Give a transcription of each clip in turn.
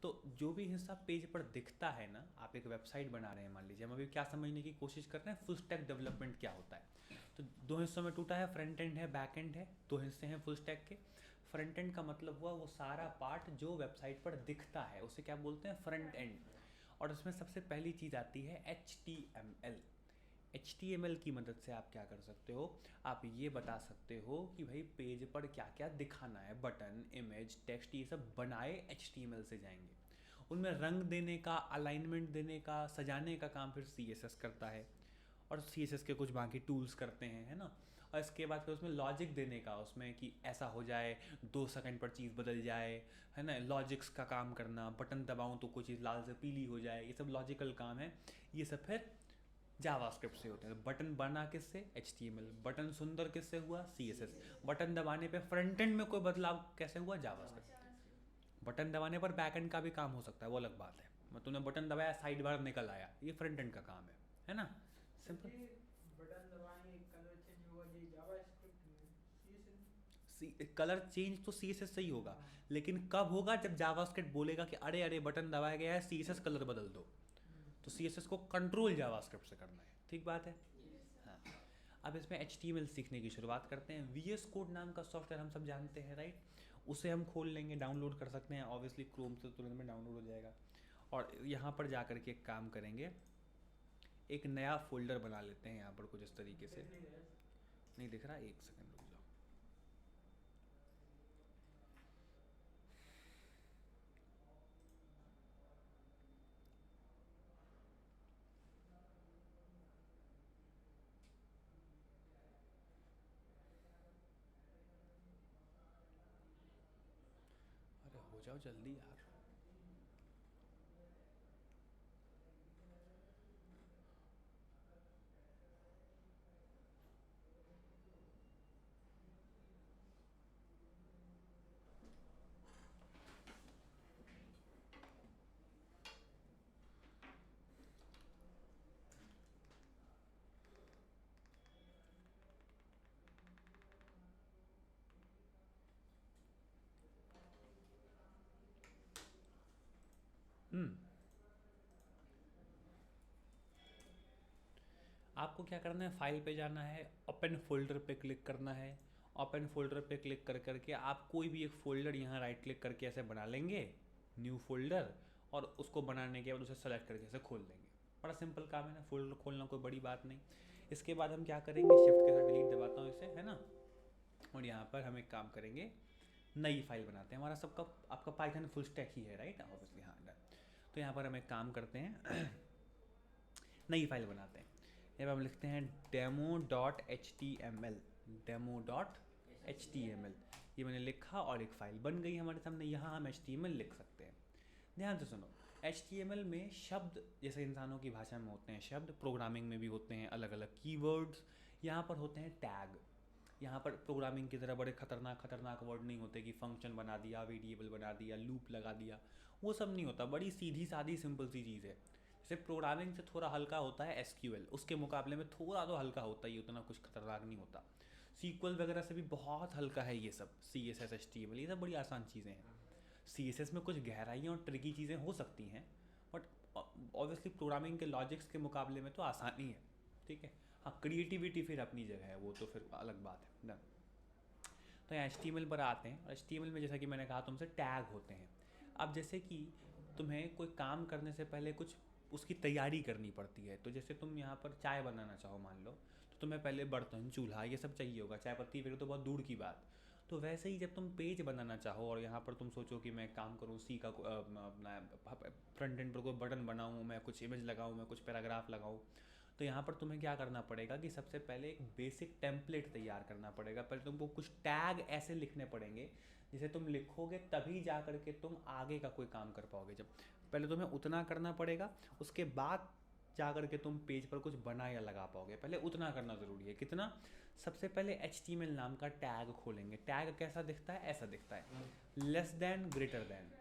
तो जो भी हिस्सा पेज पर दिखता है ना, आप एक वेबसाइट बना रहे हैं मान लीजिए, हम अभी क्या समझने की कोशिश कर रहे हैं फुल स्टैक डेवलपमेंट क्या होता है। तो दो हिस्सों में टूटा है, फ्रंट एंड है, बैक एंड है, दो हिस्से हैं फुल स्टैक के। फ्रंट एंड का मतलब हुआ वो सारा पार्ट जो वेबसाइट पर दिखता है उसे क्या बोलते हैं, फ्रंट एंड। और उसमें सबसे पहली चीज़ आती है HTML। HTML की मदद से आप क्या कर सकते हो, आप ये बता सकते हो कि भाई पेज पर क्या क्या दिखाना है, बटन, इमेज, टेक्स्ट, ये सब बनाए HTML से जाएंगे। उनमें रंग देने का, अलाइनमेंट देने का, सजाने का काम फिर CSS करता है, और CSS के कुछ बाकी टूल्स करते हैं, है ना। और इसके बाद फिर उसमें लॉजिक देने का, उसमें कि ऐसा हो जाए, 2 सेकंड पर चीज़ बदल जाए, है ना, लॉजिक्स का काम करना, बटन दबाऊँ तो कोई चीज़ लाल से पीली हो जाए, ये सब लॉजिकल काम है। ये सब फिर जावास्क्रिप्ट से होते हैं। तो बटन बना किससे, HTML। बटन सुंदर किससे हुआ, CSS। बटन दबाने पे फ्रंट एंड में कोई बदलाव कैसे हुआ, जावास्क्रिप्ट। बटन दबाने पर बैक एंड का भी काम हो सकता है, वो अलग बात है। मैं तूने बटन दबाया, साइड बार निकल आया, ये फ्रंट एंड का काम है ना। सिंपल। बटन दबाएंगे कलर चेंज होगा, ये जावास्क्रिप्ट में कलर चेंज तो CSS से ही होगा, लेकिन कब होगा, जब जावास्क्रिप्ट बोलेगा कि अरे अरे बटन दबाया गया है, CSS कलर बदल दो। तो CSS को कंट्रोल जावास्क्रिप्ट से करना है, ठीक बात है। हाँ। अब इसमें HTML सीखने की शुरुआत करते हैं। VS कोड नाम का सॉफ्टवेयर हम सब जानते हैं, राइट। उसे हम खोल लेंगे, डाउनलोड कर सकते हैं, ऑब्वियसली क्रोम से तुरंत में डाउनलोड हो जाएगा। और यहाँ पर जा करके एक काम करेंगे, एक नया फोल्डर बना लेते हैं यहाँ पर कुछ इस तरीके से। नहीं दिख रहा, एक सेकंड रुक जाओ। अरे हो जाओ जल्दी यार। आपको क्या करना है, फाइल पे जाना है, ओपन फोल्डर पे क्लिक करना है। ओपन फोल्डर पे क्लिक कर करके आप कोई भी एक फोल्डर यहाँ राइट क्लिक करके ऐसे बना लेंगे, न्यू फोल्डर। और उसको बनाने के बाद उसे सेलेक्ट करके ऐसे खोल देंगे। बड़ा सिंपल काम है ना, फोल्डर खोलना कोई बड़ी बात नहीं। इसके बाद हम क्या करेंगे, शिफ्ट के साथ डिलीट दबाता हूँ इसे, है ना। और यहाँ पर हम एक काम करेंगे, नई फाइल बनाते हैं। हमारा सबका आपका पाइथन फुल स्टैक ही है, राइट, ऑब्वियसली, हाँ डन। तो यहाँ पर हम एक काम करते हैं, नई फाइल बनाते हैं। यहाँ पर हम लिखते हैं demo.html। demo.html, ये मैंने लिखा और एक फ़ाइल बन गई हमारे सामने। यहाँ हम HTML लिख सकते हैं। ध्यान से सुनो, HTML में शब्द जैसे इंसानों की भाषा में होते हैं शब्द, प्रोग्रामिंग में भी होते हैं अलग अलग कीवर्ड्स। यहाँ पर होते हैं टैग। यहाँ पर प्रोग्रामिंग की तरह बड़े खतरनाक खतरनाक वर्ड नहीं होते कि फंक्शन बना दिया, वेरिएबल बना दिया, लूप लगा दिया, वो सब नहीं होता। बड़ी सीधी सादी सिंपल सी चीज़ है। जैसे प्रोग्रामिंग से थोड़ा हल्का होता है SQL, उसके मुकाबले में थोड़ा तो हल्का होता ही, उतना कुछ खतरनाक नहीं होता। SQL वगैरह से भी बहुत हल्का है ये सब। CSS, HTML, ये सब बड़ी आसान चीज़ें हैं। CSS में कुछ गहराइयाँ और ट्रिकी चीज़ें हो सकती हैं, बट ऑब्वियसली प्रोग्रामिंग के लॉजिक्स के मुकाबले में तो आसानी है, ठीक है। हाँ, क्रिएटिविटी फिर अपनी जगह है, वो तो फिर अलग बात है, डन। तो यहाँ HTML पर आते हैं, और HTML में जैसा कि मैंने कहा तुमसे टैग होते हैं। अब जैसे कि तुम्हें कोई काम करने से पहले कुछ उसकी तैयारी करनी पड़ती है। तो जैसे तुम यहाँ पर चाय बनाना चाहो मान लो, तो तुम्हें पहले बर्तन, चूल्हा, ये सब चाहिए होगा। चाय पत्ती फिर तो बहुत दूर की बात। तो वैसे ही जब तुम पेज बनाना चाहो और यहाँ पर तुम सोचो कि मैं काम करूँ, सी का अपना फ्रंट एंड पर कोई बटन बनाऊँ, मैं कुछ इमेज लगाऊँ, मैं कुछ पैराग्राफ लगाऊँ, तो यहाँ पर तुम्हें क्या करना पड़ेगा कि सबसे पहले एक बेसिक टेम्पलेट तैयार करना पड़ेगा। पहले तुमको कुछ टैग ऐसे लिखने पड़ेंगे जिसे तुम लिखोगे तभी जा करके तुम आगे का कोई काम कर पाओगे। जब पहले तुम्हें उतना करना पड़ेगा, उसके बाद जा करके तुम पेज पर कुछ बना या लगा पाओगे। पहले उतना करना ज़रूरी है। कितना, सबसे पहले HTML नाम का टैग खोलेंगे। टैग कैसा दिखता है, ऐसा दिखता है, लेस देन, ग्रेटर देन,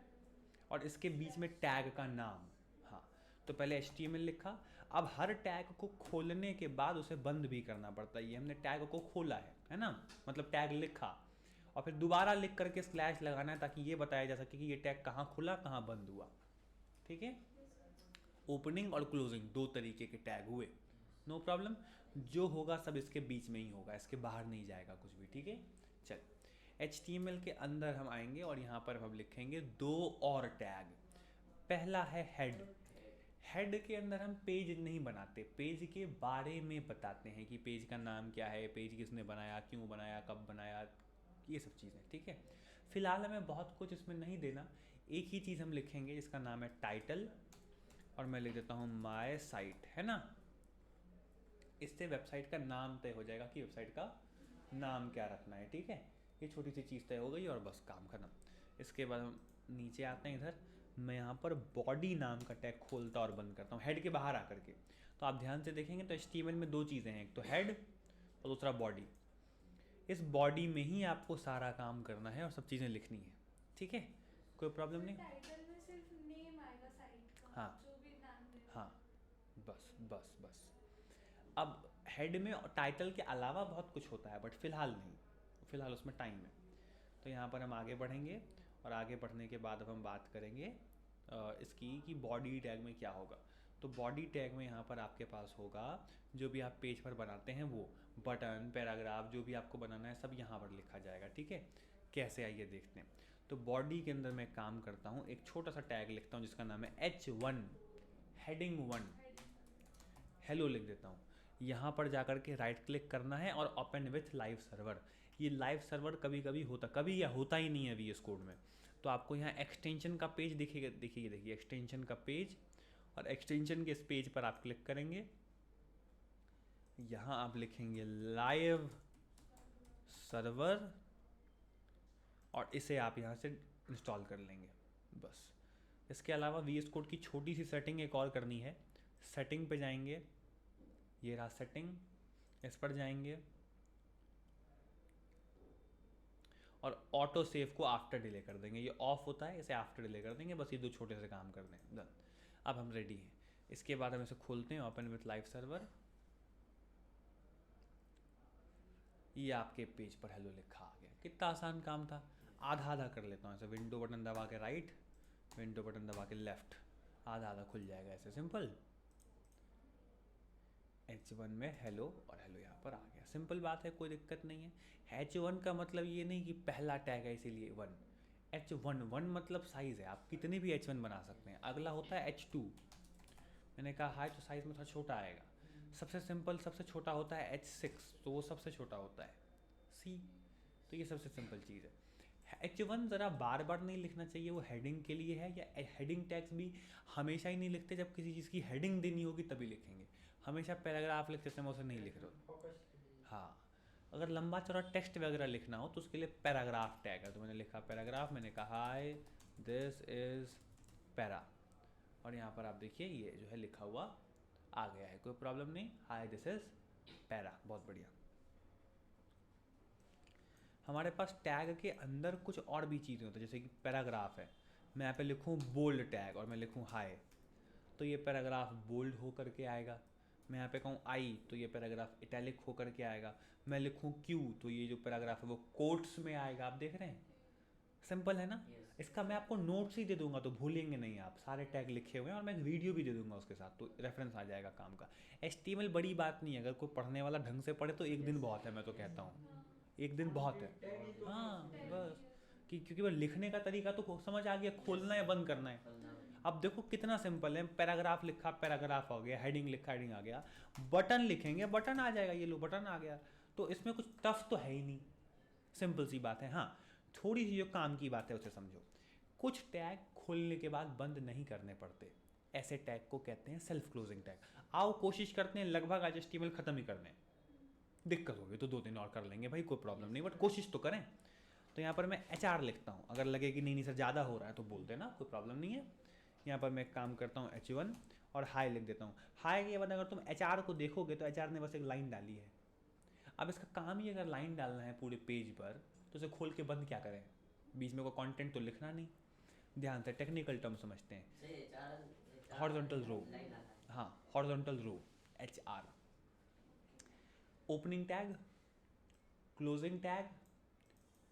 और इसके बीच में टैग का नाम। हाँ, तो पहले HTML लिखा। अब हर टैग को खोलने के बाद उसे बंद भी करना पड़ता है। ये हमने टैग को खोला है ना, मतलब टैग लिखा, और फिर दोबारा लिख करके स्लैश लगाना है ताकि ये बताया जा सके कि ये टैग कहाँ खुला कहाँ बंद हुआ। ठीक है, ओपनिंग और क्लोजिंग 2 तरीके के टैग हुए, नो प्रॉब्लम। जो होगा सब इसके बीच में ही होगा, इसके बाहर नहीं जाएगा कुछ भी। ठीक है, चल HTML के अंदर हम आएंगे और यहाँ पर हम लिखेंगे 2 और टैग। पहला है हेड। हेड के अंदर हम पेज नहीं बनाते, पेज के बारे में बताते हैं कि पेज का नाम क्या है, पेज किसने बनाया, क्यों बनाया, कब बनाया, ये सब चीज़ें। ठीक है, फिलहाल हमें बहुत कुछ इसमें नहीं देना, एक ही चीज़ हम लिखेंगे जिसका नाम है टाइटल, और मैं लिख देता हूँ माय साइट, है ना। इससे वेबसाइट का नाम तय हो जाएगा कि वेबसाइट का नाम क्या रखना है। ठीक है, ये छोटी सी चीज़ तय हो गई और बस काम खत्म। इसके बाद हम नीचे आते हैं इधर, मैं यहाँ पर बॉडी नाम का टैग खोलता और बंद करता हूँ हेड के बाहर आकर के। तो आप ध्यान से देखेंगे तो HTML में 2 चीज़ें हैं, एक तो हेड और दूसरा बॉडी। इस बॉडी में ही आपको सारा काम करना है और सब चीज़ें लिखनी है। ठीक है, कोई प्रॉब्लम नहीं। टाइटल में सिर्फ नेम आएगा साइट का, हाँ जो भी नाम देना। हाँ, बस बस बस। अब हेड में टाइटल के अलावा बहुत कुछ होता है, बट फिलहाल नहीं, फिलहाल उसमें टाइम है। तो यहाँ पर हम आगे बढ़ेंगे और आगे बढ़ने के बाद अब हम बात करेंगे इसकी कि बॉडी टैग में क्या होगा। तो बॉडी टैग में यहाँ पर आपके पास होगा जो भी आप पेज पर बनाते हैं, वो बटन, पैराग्राफ, जो भी आपको बनाना है सब यहाँ पर लिखा जाएगा। ठीक है, कैसे आइए देखते हैं। तो बॉडी के अंदर मैं काम करता हूँ, एक छोटा सा टैग लिखता हूँ जिसका नाम है H1 हेडिंग 1, हेलो लिख देता हूँ। यहाँ पर जाकर के राइट क्लिक करना है और ओपन विथ लाइव सर्वर। ये लाइव सर्वर कभी कभी होता, कभी या होता ही नहीं है VS कोड में। तो आपको यहाँ एक्सटेंशन का पेज दिखेगा, देखिए एक्सटेंशन का पेज, और एक्सटेंशन के इस पेज पर आप क्लिक करेंगे, यहाँ आप लिखेंगे लाइव सर्वर और इसे आप यहाँ से इंस्टॉल कर लेंगे बस। इसके अलावा VS कोड की छोटी सी सेटिंग एक और करनी है। सेटिंग पे जाएंगे, ये रहा सेटिंग, इस पर जाएंगे और ऑटो सेव को आफ्टर डिले कर देंगे। ये ऑफ होता है, इसे आफ्टर डिले कर देंगे। बस ये 2 छोटे से काम कर दें, डन। अब हम रेडी हैं। इसके बाद हम इसे खोलते हैं, ओपन विथ लाइव सर्वर। ये आपके पेज पर हेलो लिखा आ गया। कितना आसान काम था। आधा आधा कर लेता हूँ ऐसे, विंडो बटन दबा के राइट, विंडो बटन दबा के लेफ्ट, आधा आधा खुल जाएगा ऐसे, सिंपल। H1 में हेलो और हेलो यहाँ पर आ गया, सिंपल बात है, कोई दिक्कत नहीं है। H1 का मतलब ये नहीं कि पहला टैग है इसीलिए 1। H1 मतलब साइज़ है, आप कितने भी H1 बना सकते हैं। अगला होता है H2, मैंने कहा हाई तो साइज़ में थोड़ा छोटा आएगा। सबसे सिंपल सबसे छोटा होता है H6, तो वो सबसे छोटा होता है C। तो ये सबसे सिंपल चीज़ है। H1 ज़रा बार बार नहीं लिखना चाहिए, वो हेडिंग के लिए है। या हेडिंग टैग्स भी हमेशा ही नहीं लिखते, जब किसी चीज़ की हेडिंग देनी होगी तभी लिखेंगे। हमेशा पैराग्राफ लिखते समय उसे नहीं लिख रहे हो। फोकस के लिए। हाँ, अगर लंबा चौड़ा टेक्स्ट वगैरह लिखना हो तो उसके लिए पैराग्राफ टैग है। तो मैंने लिखा पैराग्राफ, मैंने कहा हाय दिस इज़ पैरा, और यहाँ पर आप देखिए ये जो है लिखा हुआ आ गया है, कोई प्रॉब्लम नहीं। हाय दिस इज़ पैरा, बहुत बढ़िया। हमारे पास टैग के अंदर कुछ और भी चीज़ें होती हैं, जैसे कि पैराग्राफ है, मैं यहाँ पे लिखूँ बोल्ड टैग और मैं लिखूँ हाय, तो ये पैराग्राफ बोल्ड हो करके आएगा। मैं यहाँ पे कहूँ आई, तो ये पैराग्राफ इटैलिक हो करके आएगा। मैं लिखूँ क्यू, तो ये जो पैराग्राफ है वो कोट्स में आएगा। आप देख रहे हैं, सिंपल है ना। इसका मैं आपको नोट्स ही दे दूंगा तो भूलेंगे नहीं आप, सारे टैग लिखे हुए हैं, और मैं एक वीडियो भी दे दूंगा उसके साथ, तो रेफरेंस आ जाएगा काम का। HTML बड़ी बात नहीं है, अगर कोई पढ़ने वाला ढंग से पढ़े तो एक दिन बहुत है, मैं तो कहता हूँ एक दिन बहुत है। टैग ही तो हाँ है। बस, कि क्योंकि वो लिखने का तरीका तो समझ आ गया, खोलना या बंद करना है। अब देखो कितना सिंपल है, पैराग्राफ लिखा पैराग्राफ आ गया, हेडिंग लिखा हेडिंग आ गया, बटन लिखेंगे बटन आ जाएगा, ये लो बटन आ गया। तो इसमें कुछ टफ तो है ही नहीं, सिंपल सी बात है। हाँ, थोड़ी सी जो काम की बात है उसे समझो। कुछ टैग खोलने के बाद बंद नहीं करने पड़ते, ऐसे टैग को कहते हैं सेल्फ क्लोजिंग टैग। आओ कोशिश करते हैं लगभग आज HTML खत्म ही कर दें। दिक्कत होगी तो 2 दिन और कर लेंगे भाई, कोई प्रॉब्लम नहीं, बट कोशिश तो करें। तो यहाँ पर मैं HR लिखता हूँ, अगर लगे कि नहीं सर ज़्यादा हो रहा है तो बोल देना, कोई प्रॉब्लम नहीं है। यहाँ पर मैं काम करता हूँ H1 और हाई लिख देता हूँ। हाई के बाद अगर तुम HR को देखोगे तो HR ने बस एक लाइन डाली है। अब इसका काम ही अगर लाइन डालना है पूरे पेज पर, तो उसे खोल के बंद क्या करें, बीच में कोई कंटेंट तो लिखना नहीं। ध्यान से टेक्निकल टर्म समझते हैं। हॉरिजॉन्टल रो, हाँ horizontal row HR। Opening tag, closing tag,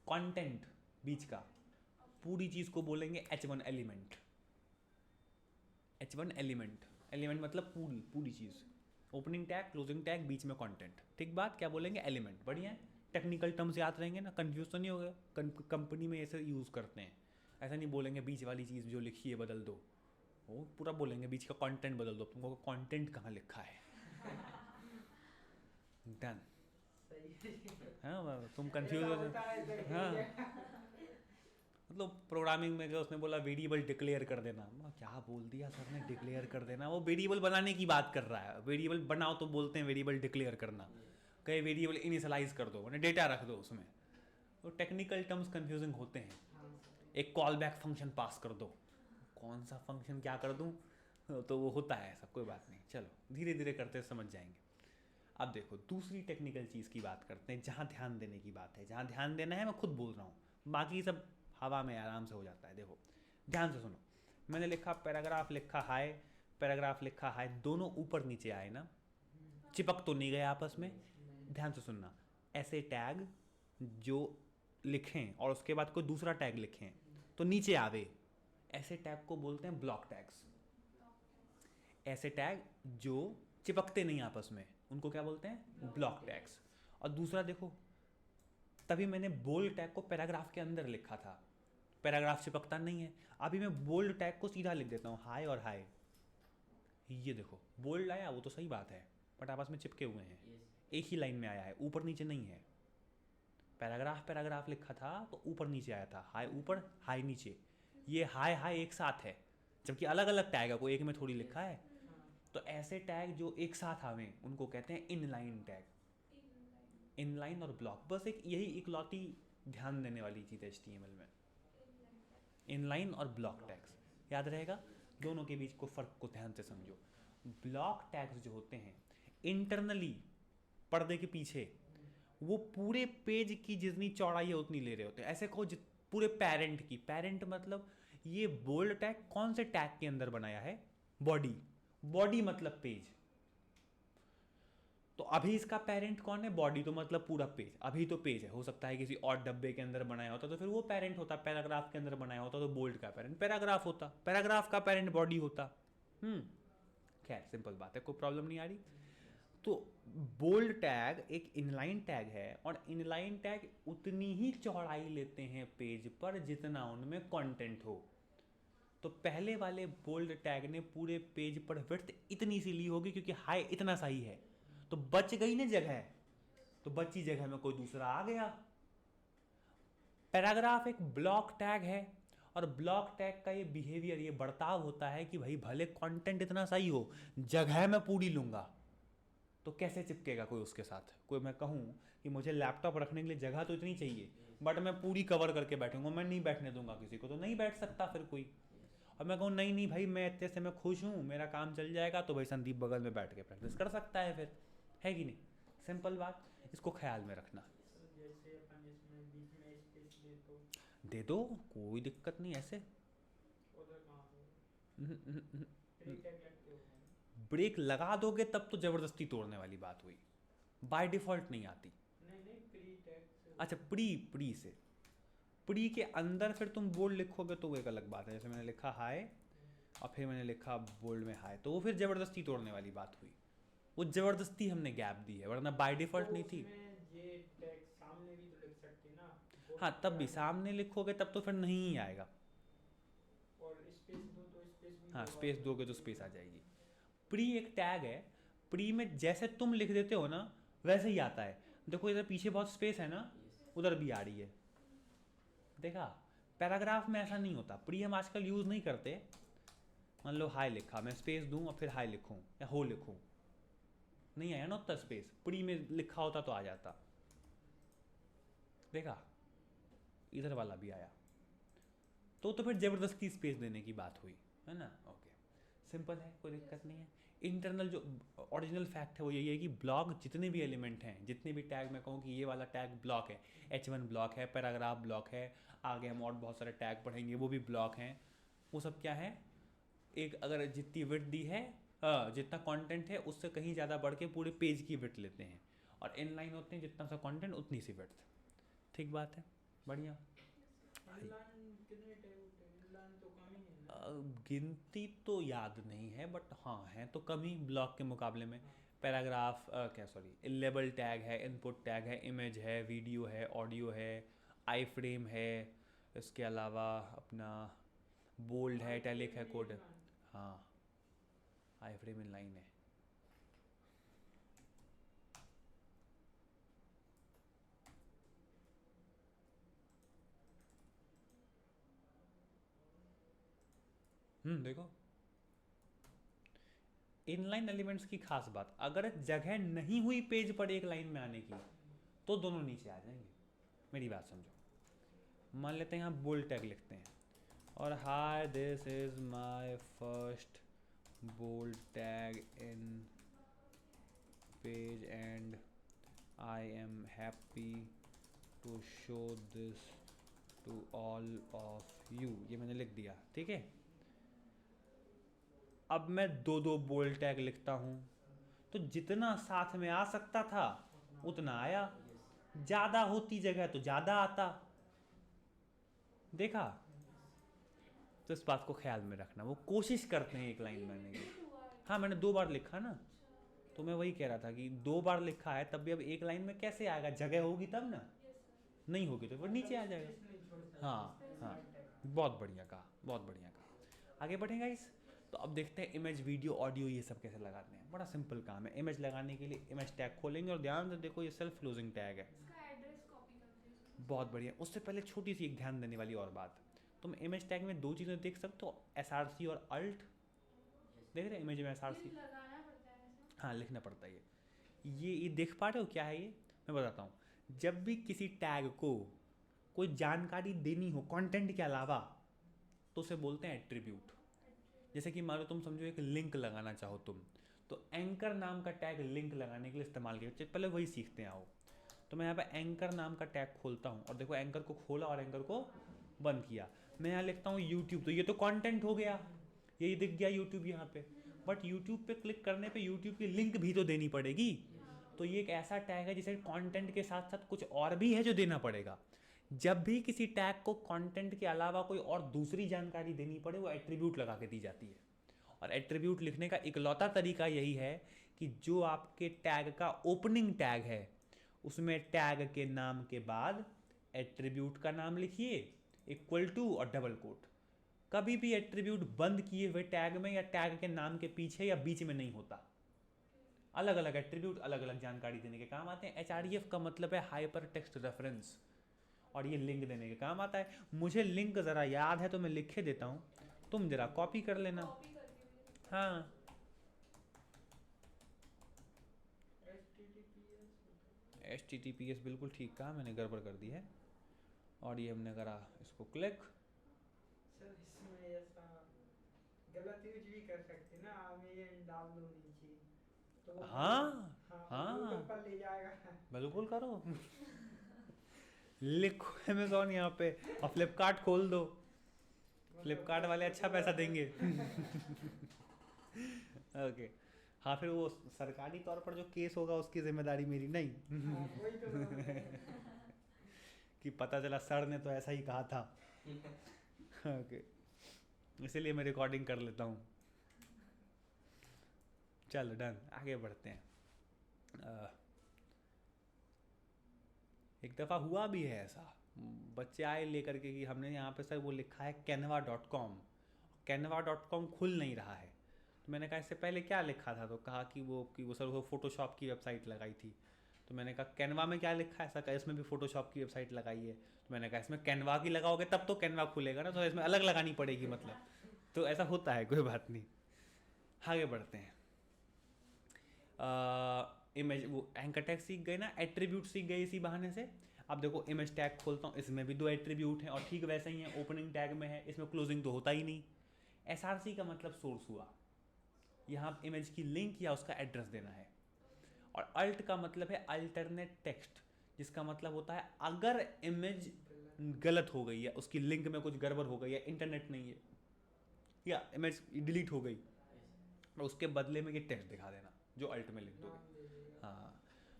content बीच का, पूरी चीज़ को बोलेंगे H1 element. H1 element, element मतलब पूरी पूरी चीज़, ओपनिंग टैग, क्लोजिंग टैग, बीच में कंटेंट। ठीक बात, क्या बोलेंगे? एलिमेंट। बढ़िया है, टेक्निकल टर्म्स याद रहेंगे ना, कंफ्यूज तो नहीं होगा। कंपनी में ऐसे यूज़ करते हैं, ऐसा नहीं बोलेंगे बीच वाली चीज़ जो लिखी है बदल दो, वो पूरा बोलेंगे बीच का कंटेंट बदल दो। तुमको कंटेंट कहाँ लिखा है? डन। हाँ, तुम कंफ्यूज हो जाओ। हाँ, मतलब प्रोग्रामिंग में गया, उसने बोला वेरिएबल डिक्लेयर कर देना। क्या बोल दिया सर ने? डिक्लेयर कर देना? वो वेरिएबल बनाने की बात कर रहा है। वेरिएबल बनाओ तो बोलते हैं वेरिएबल डिक्लेयर करना, कई वेरिएबल इनिशियलाइज कर दो, मैंने डेटा रख दो उसमें। तो टेक्निकल टर्म्स कंफ्यूजिंग होते हैं। एक कॉल बैक फंक्शन पास कर दो, कौन सा फंक्शन क्या कर दूँ, तो वो होता है ऐसा, कोई बात नहीं, चलो धीरे धीरे करते समझ जाएंगे। अब देखो दूसरी टेक्निकल चीज़ की बात करते हैं, जहाँ ध्यान देने की बात है। जहाँ ध्यान देना है मैं खुद बोल रहा हूँ, बाकी सब हवा में आराम से हो जाता है। देखो ध्यान से सुनो, मैंने लिखा पैराग्राफ, लिखा हाय, पैराग्राफ लिखा हाय, दोनों ऊपर नीचे आए ना, चिपक तो नहीं गए आपस में। ध्यान से सुनना, ऐसे टैग जो लिखें और उसके बाद कोई दूसरा टैग लिखें तो नीचे आवे, ऐसे टैग को बोलते हैं ब्लॉक टैग्स। ऐसे टैग जो चिपकते नहीं आपस में, उनको क्या बोलते हैं? Block tags. और दूसरा देखो, तभी मैंने बोल्ड टैग को पैराग्राफ के अंदर लिखा था, पैराग्राफ चिपकता नहीं है। अभी मैं बोल्ड टैग को सीधा लिख देता हूँ, हाय और हाय, ये देखो बोल्ड आया, वो तो सही बात है, बट आपस में चिपके हुए हैं, एक ही लाइन में आया है, ऊपर नीचे नहीं है। पैराग्राफ पैराग्राफ लिखा था तो ऊपर नीचे आया था, हाय ऊपर हाय नीचे, ये हाय हाय एक साथ है, जबकि अलग अलग टैग है, कोई एक में थोड़ी लिखा है। तो ऐसे टैग जो एक साथ आवे उनको कहते हैं इनलाइन टैग। इनलाइन और ब्लॉक, बस एक यही इकलौती ध्यान देने वाली चीज़ है HTML में, इनलाइन और ब्लॉक टैग्स। याद रहेगा, दोनों के बीच को फ़र्क को ध्यान से समझो। ब्लॉक टैग्स जो होते हैं इंटरनली, पर्दे के पीछे, वो पूरे पेज की जितनी चौड़ाई है उतनी ले रहे होते हैं। ऐसे कहो पूरे पैरेंट की, पैरेंट मतलब ये बोल्ड टैग कौन से टैग के अंदर बनाया है? बॉडी, बॉडी मतलब पेज। तो अभी इसका पेरेंट कौन है? बॉडी, तो मतलब पूरा पेज, अभी तो पेज है। हो सकता है किसी और डब्बे के अंदर बनाया होता तो फिर वो पेरेंट होता, पैराग्राफ के अंदर बनाया होता तो बोल्ड का पेरेंट पैराग्राफ होता, पैराग्राफ का पेरेंट बॉडी होता। खैर सिंपल बात है, कोई प्रॉब्लम नहीं आ रही। तो बोल्ड टैग एक इनलाइन टैग है, और इनलाइन टैग उतनी ही चौड़ाई लेते हैं पेज पर जितना उनमें कंटेंट हो। तो पहले वाले बोल्ड टैग ने पूरे पेज पर विड्थ इतनी सी ली होगी, क्योंकि हाई इतना सा ही है, तो बच गई ना जगह, तो बची जगह में कोई दूसरा आ गया। पैराग्राफ एक ब्लॉक टैग है, और ब्लॉक टैग का ये बिहेवियर, ये बर्ताव होता है कि भाई भले कंटेंट इतना सही हो, जगह मैं पूरी लूंगा। तो कैसे चिपकेगा कोई उसके साथ? कोई मैं कहूँ कि मुझे लैपटॉप रखने के लिए जगह तो इतनी चाहिए, बट मैं पूरी कवर करके बैठूंगा, मैं नहीं बैठने दूंगा किसी को, तो नहीं बैठ सकता फिर कोई। और मैं कहूँ नहीं नहीं भाई, मैं इतने से मैं खुश हूँ, मेरा काम चल जाएगा, तो भाई संदीप बगल में बैठ के प्रैक्टिस कर सकता है फिर, है कि नहीं? सिंपल बात, इसको ख्याल में रखना। जैसे अपन इसमें बीच में स्पेस दे दो, कोई दिक्कत नहीं। ऐसे उधर कहाँ ब्रेक लगा दोगे तब तो ज़बरदस्ती तोड़ने वाली बात हुई, बाय डिफ़ॉल्ट नहीं आती। नहीं प्री टैग। अच्छा, प्री से, प्री के अंदर फिर तुम बोल्ड लिखोगे तो वो एक अलग बात है। जैसे मैंने लिखा हाय और फिर मैंने लिखा बोल्ड में हाय, तो वो फिर ज़बरदस्ती तोड़ने वाली बात हुई, वो ज़बरदस्ती हमने गैप दी है, वरना बाय डिफ़ॉल्ट नहीं थी। ये टैग सामने भी तो लिख सकते ना। हाँ, तब भी सामने लिखोगे तब तो फिर नहीं ही आएगा। और स्पेस दो तो स्पेस भी, हाँ, स्पेस दोगे तो स्पेस आ जाएगी। प्री एक टैग है, प्री में जैसे तुम लिख देते हो ना वैसे ही आता है। देखो इधर पीछे बहुत स्पेस है ना, उधर भी आ रही है, देखा? पैराग्राफ में ऐसा नहीं होता, प्री हम आजकल यूज़ नहीं करते। मान लो हाय लिखा, मैं स्पेस दूं और फिर हाय लिखूं या हो लिखूं, नहीं आया ना उतना स्पेस। प्री में लिखा होता तो आ जाता, देखा? इधर वाला भी आया, तो फिर ज़बरदस्ती स्पेस देने की बात हुई, है ना? ओके, सिंपल है, कोई दिक्कत नहीं है। इंटरनल जो ओरिजिनल फैक्ट है वो यही है कि ब्लॉक जितने भी एलिमेंट हैं, जितने भी टैग, मैं कहूँ कि ये वाला टैग ब्लॉक है, H1 ब्लॉक है, पैराग्राफ ब्लॉक है, आगे हम और बहुत सारे टैग पढ़ेंगे वो भी ब्लॉक हैं। वो सब क्या है? एक अगर जितनी विड्थ दी है, जितना कंटेंट है उससे कहीं ज़्यादा बढ़ के पूरे पेज की विड्थ लेते हैं, और इनलाइन होते हैं जितना सा कंटेंट उतनी सी विड्थ। ठीक बात है, बढ़िया। इनलाइन कितने टाइप होते हैं? इनलाइन तो कम ही है ना। गिनती तो याद नहीं है बट हाँ है तो कम ही ब्लॉक के मुकाबले में। हाँ। पैराग्राफ क्या सॉरी लेबल टैग है, इनपुट टैग है, इमेज है, वीडियो है, ऑडियो है, आई फ्रेम है, इसके अलावा अपना बोल्ड है, टैलिक है, कोड है। हाँ आई फ्रेम इनलाइन है। देखो इनलाइन एलिमेंट्स की खास बात, अगर जगह नहीं हुई पेज पर एक लाइन में आने की तो दोनों नीचे आ जाएंगे। मेरी बात समझो, मान लेते हैं यहाँ बोल्ड टैग लिखते हैं और hi this is my first bold tag in page and I am happy to show this to all of you. ये मैंने लिख दिया, ठीक है। अब मैं दो दो बोल्ड टैग लिखता हूँ तो जितना साथ में आ सकता था उतना आया, ज़्यादा होती जगह तो ज़्यादा आता। देखा, तो इस बात को ख्याल में रखना, वो कोशिश करते हैं एक लाइन बनाने की। हाँ मैंने 2 बार लिखा ना, तो मैं वही कह रहा था कि 2 बार लिखा है तब भी अब एक लाइन में कैसे आएगा, जगह होगी तब ना, नहीं होगी तो फिर नीचे आ जाएगा। हाँ हाँ, बहुत बढ़िया कहा, बहुत बढ़िया कहा। आगे बढ़ेगा इस, तो अब देखते हैं इमेज, वीडियो, ऑडियो ये सब कैसे लगाते हैं। बड़ा सिंपल काम है। इमेज लगाने के लिए इमेज टैग खोलेंगे और ध्यान से देखो ये सेल्फ क्लोजिंग टैग है। इसका एड्रेस कॉपी करते हैं इसमें। बहुत बढ़िया। उससे पहले छोटी सी एक ध्यान देने वाली और बात, तुम इमेज टैग में 2 चीज़ें देख सकते हो, SRC और अल्ट। देख रहे हैं इमेज में SRC, लगाना पड़ता है ऐसा। हाँ लिखना पड़ता है। ये देख पा रहे हो क्या है ये, मैं बताता हूँ। जब भी किसी टैग को कोई जानकारी देनी हो कंटेंट के अलावा तो उसे बोलते हैं एट्रीब्यूट। जैसे कि मान लो तुम समझो एक लिंक लगाना चाहो तुम, तो एंकर नाम का टैग लिंक लगाने के लिए इस्तेमाल किया। पहले वही सीखते हैं आओ। तो मैं यहाँ पे एंकर नाम का टैग खोलता हूँ और देखो एंकर को खोला और एंकर को बंद किया। मैं यहाँ लिखता हूँ यूट्यूब, तो ये तो कंटेंट हो गया, यही दिख गया यूट्यूब यहाँ पे। बट यूट्यूब पे क्लिक करने पे यूट्यूब की लिंक भी तो देनी पड़ेगी। तो ये एक ऐसा टैग है जिसे कंटेंट के साथ साथ कुछ और भी है जो देना पड़ेगा। जब भी किसी टैग को कंटेंट के अलावा कोई और दूसरी जानकारी देनी पड़े वो एट्रीब्यूट लगा के दी जाती है। और एट्रीब्यूट लिखने का इकलौता तरीका यही है कि जो आपके टैग का ओपनिंग टैग है उसमें टैग के नाम के बाद एट्रीब्यूट का नाम लिखिए इक्वल टू और डबल कोट। कभी भी एट्रीब्यूट बंद किए हुए टैग में या टैग के नाम के पीछे या बीच में नहीं होता। अलग अलग एट्रीब्यूट अलग अलग जानकारी देने के काम आते हैं। HREF का मतलब है हाइपर टेक्स्ट रेफरेंस, और ये लिंक देने के काम आता है। मुझे लिंक ज़रा याद है तो मैं लिखे देता हूँ, तुम ज़रा कॉपी कर लेना। कॉपी करके भी। हाँ HTTPS बिल्कुल ठीक कहा, मैंने गड़बड़ कर दी है। और ये हमने करा इसको क्लिक। सर इसमें ऐसा गलत यूज भी कर सकते ना, हमें ये डाल दो नीचे तो हाँ हाँ गूगल पर ले जाएगा। बिल्कुल करो। लिखो अमेज़ॉन यहाँ पे और फ्लिपकार्ट खोल दो, फ्लिपकार्ट वाले अच्छा पैसा देंगे। ओके हाँ, फिर वो सरकारी तौर पर जो केस होगा उसकी जिम्मेदारी मेरी नहीं। हाँ, वही तो बोल रहे हैं। कि पता चला सर ने तो ऐसा ही कहा था। ओके इसीलिए मैं रिकॉर्डिंग कर लेता हूँ। चलो डन, आगे बढ़ते हैं। एक दफ़ा हुआ भी है ऐसा, बच्चे आए लेकर के कि हमने यहाँ पे सर वो लिखा है canva.com, canva.com खुल नहीं रहा है। तो मैंने कहा इससे पहले क्या लिखा था, तो कहा कि वो सर वो फोटोशॉप की वेबसाइट लगाई थी। तो मैंने कहा कैनवा में क्या लिखा है, ऐसा कहा इसमें भी फोटोशॉप की वेबसाइट लगाई है। तो मैंने कहा इसमें कैनवा की लगाओगे तब तो कैनवा खुलेगा ना, तो इसमें अलग लगानी पड़ेगी मतलब। तो ऐसा होता है, कोई बात नहीं। आगे बढ़ते हैं। इमेज वो एंकर टैग सीख गए ना, एट्रीब्यूट सीख गए इसी बहाने से। अब देखो इमेज टैग खोलता हूँ, इसमें भी 2 एट्रीब्यूट हैं और ठीक वैसे ही है ओपनिंग टैग में है, इसमें क्लोजिंग तो होता ही नहीं। SRC का मतलब सोर्स हुआ, यहाँ इमेज की लिंक या उसका एड्रेस देना है। और अल्ट का मतलब है अल्टरनेट टेक्स्ट, जिसका मतलब होता है अगर इमेज गलत हो गई है, उसकी लिंक में कुछ गड़बड़ हो गई है, इंटरनेट नहीं है या इमेज डिलीट हो गई, और उसके बदले में ये टेक्स्ट दिखा देना जो अल्ट में लिख दोगे। हाँ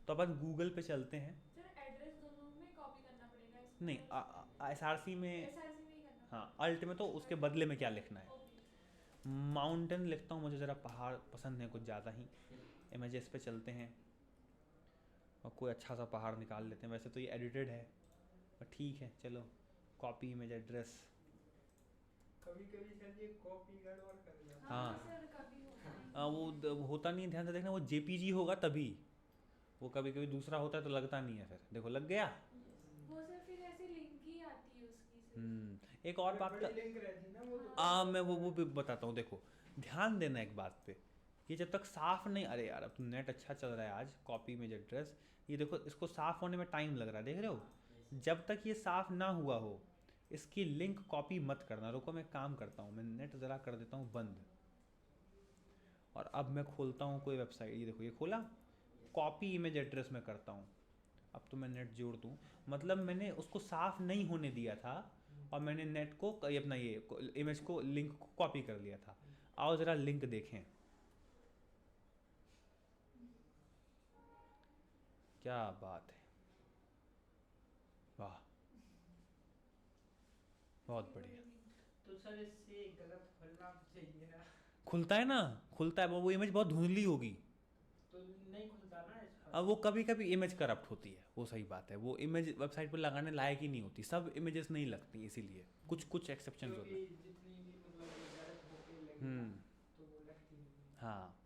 तो अपन गूगल पे चलते हैं। सर एड्रेस दोनों में कॉपी करना पड़ेगा, नहीं SRC में, SRC में ही करना हाँ अल्ट में तो उसके बदले में क्या लिखना है। ओके माउंटेन लिखता हूँ, मुझे ज़रा पहाड़ पसंद है कुछ ज़्यादा ही। इमेजेस पे चलते हैं और कोई अच्छा सा पहाड़ निकाल लेते हैं। वैसे तो ये एडिटेड है पर ठीक है चलो। कॉपी इमेज एड्रेस, कभी कभी सर ये कॉपी गड़बड़ कर जाता हाँ। सर कभी होता है वो होता नहीं है, ध्यान से देखना, वो JPG होगा तभी, वो कभी कभी दूसरा होता है तो लगता नहीं है। फिर देखो लग गया। वो सर फिर ऐसे लिंक ही आती है उसकी सिर्फ। एक और बात का, बड़ी लिंक रहती ना वो तो मैं वो भी बताता हूँ। देखो ध्यान देना एक बात पे, ये जब तक साफ नहीं, अरे यार अब तो नेट अच्छा चल रहा है आज, कॉपी इमेज एड्रेस, ये देखो इसको साफ होने में टाइम लग रहा है, देख रहे हो। जब तक ये साफ ना हुआ हो इसकी लिंक कॉपी मत करना। रुको मैं काम करता हूँ, मैं नेट ज़रा कर देता हूँ बंद, और अब मैं खोलता हूँ कोई वेबसाइट। ये देखो ये खोला, कॉपी इमेज एड्रेस में करता हूँ। अब तो मैं नेट जोड़ दूँ, मतलब मैंने उसको साफ नहीं होने दिया था और मैंने नेट को ये अपना ये इमेज को लिंक को कॉपी कर लिया था। आओ ज़रा लिंक देखें, क्या बात है, वाह बहुत बढ़िया। तो सर इससे गलत फलना चाहिए ना, खुलता है ना, खुलता है, वो इमेज बहुत धुंधली होगी। तो नहीं खुलता ना इस पर। अब वो कभी कभी इमेज करप्ट होती है, वो सही बात है, वो इमेज वेबसाइट पर लगाने लायक ही नहीं होती, सब इमेजेस नहीं लगती, इसीलिए कुछ कुछ एक्सेप्शन होते क्योंकि हैं। जितनी भी मतलब ये गलत होके लगेगा तो वो लगती नहीं है। हाँ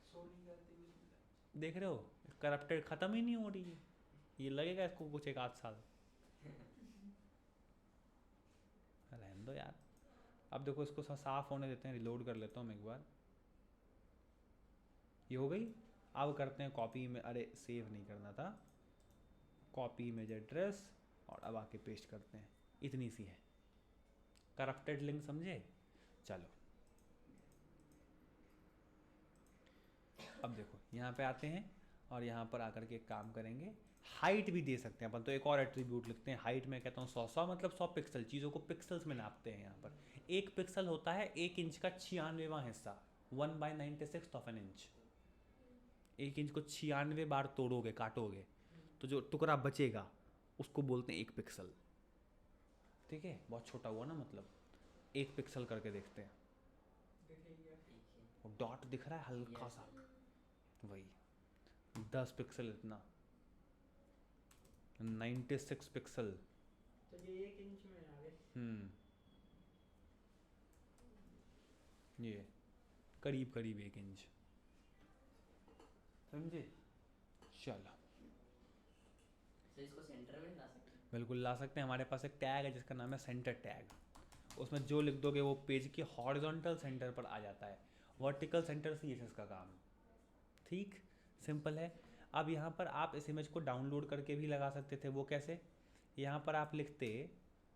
सो नहीं करती उसमें। देख रहे हो, करप्टेड ख़त्म ही नहीं हो रही है, ये लगेगा इसको कुछ एक आध साल। रहने दो यार। अब देखो इसको साफ होने देते हैं, रिलोड कर लेता हूँ मैं एक बार। ये हो गई। अब करते हैं कॉपी में, अरे सेव नहीं करना था, कॉपी इमेज एड्रेस, और अब आके पेस्ट करते हैं। इतनी सी है, करप्टेड लिंक समझे। चलो अब देखो यहाँ पे आते हैं और यहाँ पर आकर के एक काम करेंगे, हाइट भी दे सकते हैं अपन। तो एक और एट्रीब्यूट लिखते हैं, हाइट में कहता हूँ 100 मतलब 100 पिक्सल। चीज़ों को पिक्सल्स में नापते हैं यहाँ पर। एक पिक्सल होता है 1 इंच का 96वां हिस्सा, 1/96 ऑफ एन इंच। 1 इंच को 96 बार तोड़ोगे, काटोगे, तो जो टुकड़ा बचेगा उसको बोलते हैं 1 पिक्सल। ठीक है, बहुत छोटा हुआ ना, मतलब 1 पिक्सल करके देखते हैं। दिखेगा। डॉट दिख रहा है हल्का सा, वही 10 पिक्सल, इतना 96 पिक्सल। तो ये 1 इंच में आ गए। ये करीब करीब 1 इंच, समझे। चलो तो इसको सेंटर में ला सकते हैं। बिल्कुल ला सकते हैं। हमारे पास एक टैग है जिसका नाम है सेंटर टैग, उसमें जो लिख दोगे वो पेज के हॉरिजॉन्टल सेंटर पर आ जाता है। वर्टिकल सेंटर CSS का काम, ठीक, सिंपल है। अब यहाँ पर आप इस इमेज को डाउनलोड करके भी लगा सकते थे। वो कैसे, यहाँ पर आप लिखते,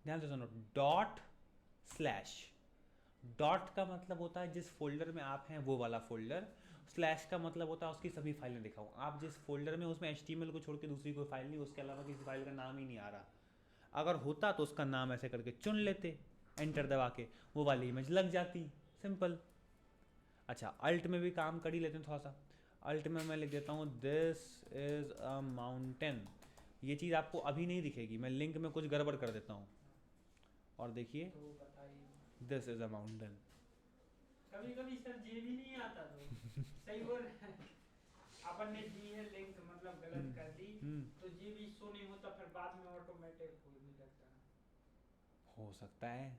ध्यान से सुनो, डॉट स्लैश। डॉट का मतलब होता है जिस फोल्डर में आप हैं वो वाला फोल्डर, स्लैश का मतलब होता है उसकी सभी फाइलें दिखाऊँ। आप जिस फोल्डर में, उसमें HTML को छोड़ के दूसरी कोई फाइल नहीं, उसके अलावा किसी फाइल का नाम ही नहीं आ रहा। अगर होता तो उसका नाम ऐसे करके चुन लेते, एंटर दबा के, वो वाली इमेज लग जाती, सिंपल। अच्छा अल्ट में भी काम कर ही लेते हैं थोड़ा सा। अल्ट में मैं लिख देता हूँ दिस इज़ अ माउंटेन। ये चीज़ आपको अभी नहीं दिखेगी, मैं लिंक में कुछ गड़बड़ कर देता हूँ, और देखिए तो बताइए। This is a mountain. कभी कभी सर ये भी नहीं आता तो सही बोल रहे हैं। अपन ने दी है लिंक मतलब गलत कर दी तो ये भी शो नहीं होता, फिर बाद में ऑटोमेटिक होने लगता है। हो सकता है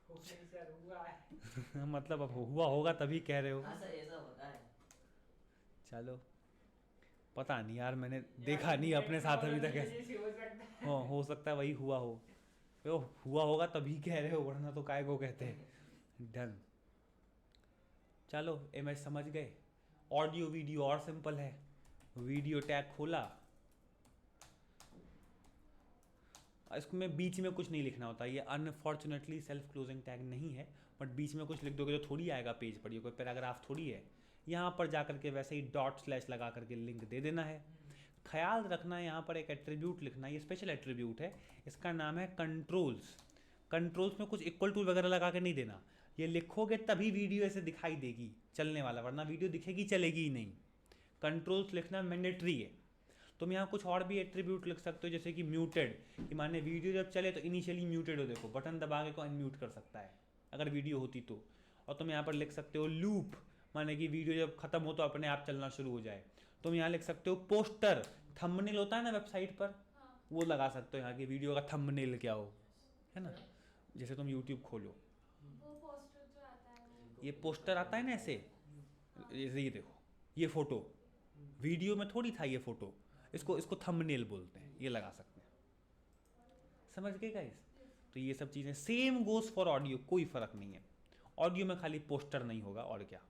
हो नहीं सर, हुआ है। मतलब अब हुआ होगा तभी कह रहे हो। हाँ सर ऐसा होता है। चलो पता नहीं यार, मैंने देखा नहीं अपने साथ अभी तक ऐसे। हो सकता है। हाँ हो सकता है वही हुआ हो, वो हुआ होगा तभी कह रहे हो, वरना तो काय को कहते हैं। डन, चलो इमेज समझ गए। ऑडियो वीडियो और सिंपल है, वीडियो टैग खोला, इसमें बीच में कुछ नहीं लिखना होता, ये अनफॉर्चुनेटली सेल्फ क्लोजिंग टैग नहीं है, बट बीच में कुछ लिख दोगे तो थोड़ी आएगा पेज पर, ये कोई पैराग्राफ थोड़ी है। यहाँ पर जा करके वैसे ही डॉट स्लैश लगा करके लिंक दे देना है। ख्याल रखना है यहाँ पर एक एट्रीब्यूट लिखना है, ये स्पेशल एट्रीब्यूट है, इसका नाम है कंट्रोल्स। कंट्रोल्स में कुछ इक्वल टू वगैरह लगा के नहीं देना, ये लिखोगे तभी वीडियो ऐसे दिखाई देगी चलने वाला, वरना वीडियो दिखेगी चलेगी ही नहीं। कंट्रोल्स लिखना मैंडेटरी है। तुम यहाँ कुछ और भी एट्रीब्यूट लिख सकते हो, जैसे कि म्यूटेड, कि माने वीडियो जब चले तो इनिशियली म्यूटेड हो, देखो बटन दबा के को अनम्यूट कर सकता है अगर वीडियो होती तो। और तुम यहाँ पर लिख सकते हो लूप, माने कि वीडियो जब खत्म हो तो अपने आप चलना शुरू हो जाए। तुम यहाँ लिख सकते हो पोस्टर, थंबनेल होता है ना वेबसाइट पर, वो लगा सकते हो यहाँ की वीडियो का थंबनेल क्या हो, है ना। जैसे तुम यूट्यूब खोलो, वो पोस्टर जो आता है वो ये पोस्टर आता है ना ऐसे, जैसे ये देखो ये फोटो, वीडियो में थोड़ी था ये फोटो, इसको थंबनेल बोलते हैं, ये लगा सकते हैं। समझ गए गाइस? तो ये सब चीज़ें सेम गोज फॉर ऑडियो, कोई फर्क नहीं है। ऑडियो में खाली पोस्टर नहीं होगा, और क्या,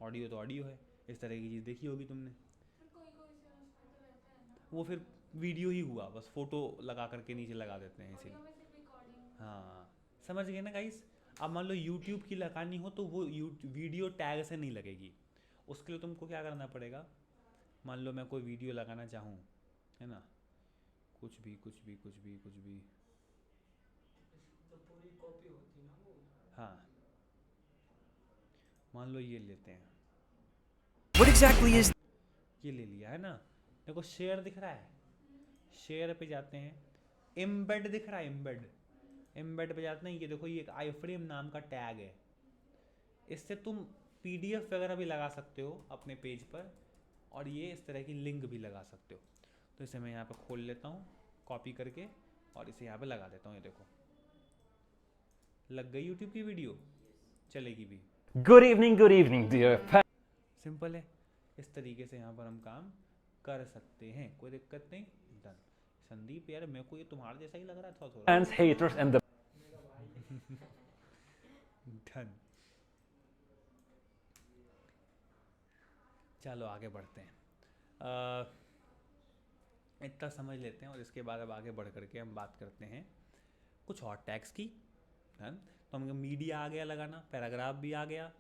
ऑडियो तो ऑडियो है। इस तरह की चीज़ देखी होगी तुमने। फिर कोई कोई से उसमें तो रहता है ना, वो फिर वीडियो ही हुआ, बस फोटो लगा करके नीचे लगा देते हैं ऑडियो इसीलिए। में सिर्फ रिकॉर्डिंग। हाँ समझ गए ना गाइस? अब मान लो यूट्यूब की लगानी हो तो वो वीडियो टैग से नहीं लगेगी। उसके लिए तुमको क्या करना पड़ेगा, मान लो मैं कोई वीडियो लगाना चाहूँ, है ना, कुछ भी तो पूरी कॉपी होती ना वो। हाँ मान लो ये लेते हैं, What exactly is ये ले लिया है ना, देखो शेयर दिख रहा है, शेयर पे जाते हैं, एम्बेड दिख रहा है, एम्बेड पे जाते हैं, ये देखो ये एक आई फ्रेम नाम का टैग है। इससे तुम पीडीएफ वगैरह भी लगा सकते हो अपने पेज पर, और ये इस तरह की लिंक भी लगा सकते हो। तो इसे मैं यहाँ पर खोल लेता हूँ कॉपी करके, और इसे यहाँ पे लगा देता हूँ, ये देखो लग गई यूट्यूब की वीडियो, चलेगी भी। good evening, dear सिंपल है, इस तरीके से यहाँ पर हम काम कर सकते हैं, कोई दिक्कत नहीं। डन। संदीप यार मेरे को ये तुम्हारे जैसा ही लग रहा था थोड़ा। fans, haters, and the done. चलो आगे बढ़ते हैं, इतना समझ लेते हैं, और इसके बाद अब आगे बढ़ करके हम बात करते हैं कुछ और टैग्स की। डन। तो हम मीडिया आ गया लगाना, पैराग्राफ भी आ गया,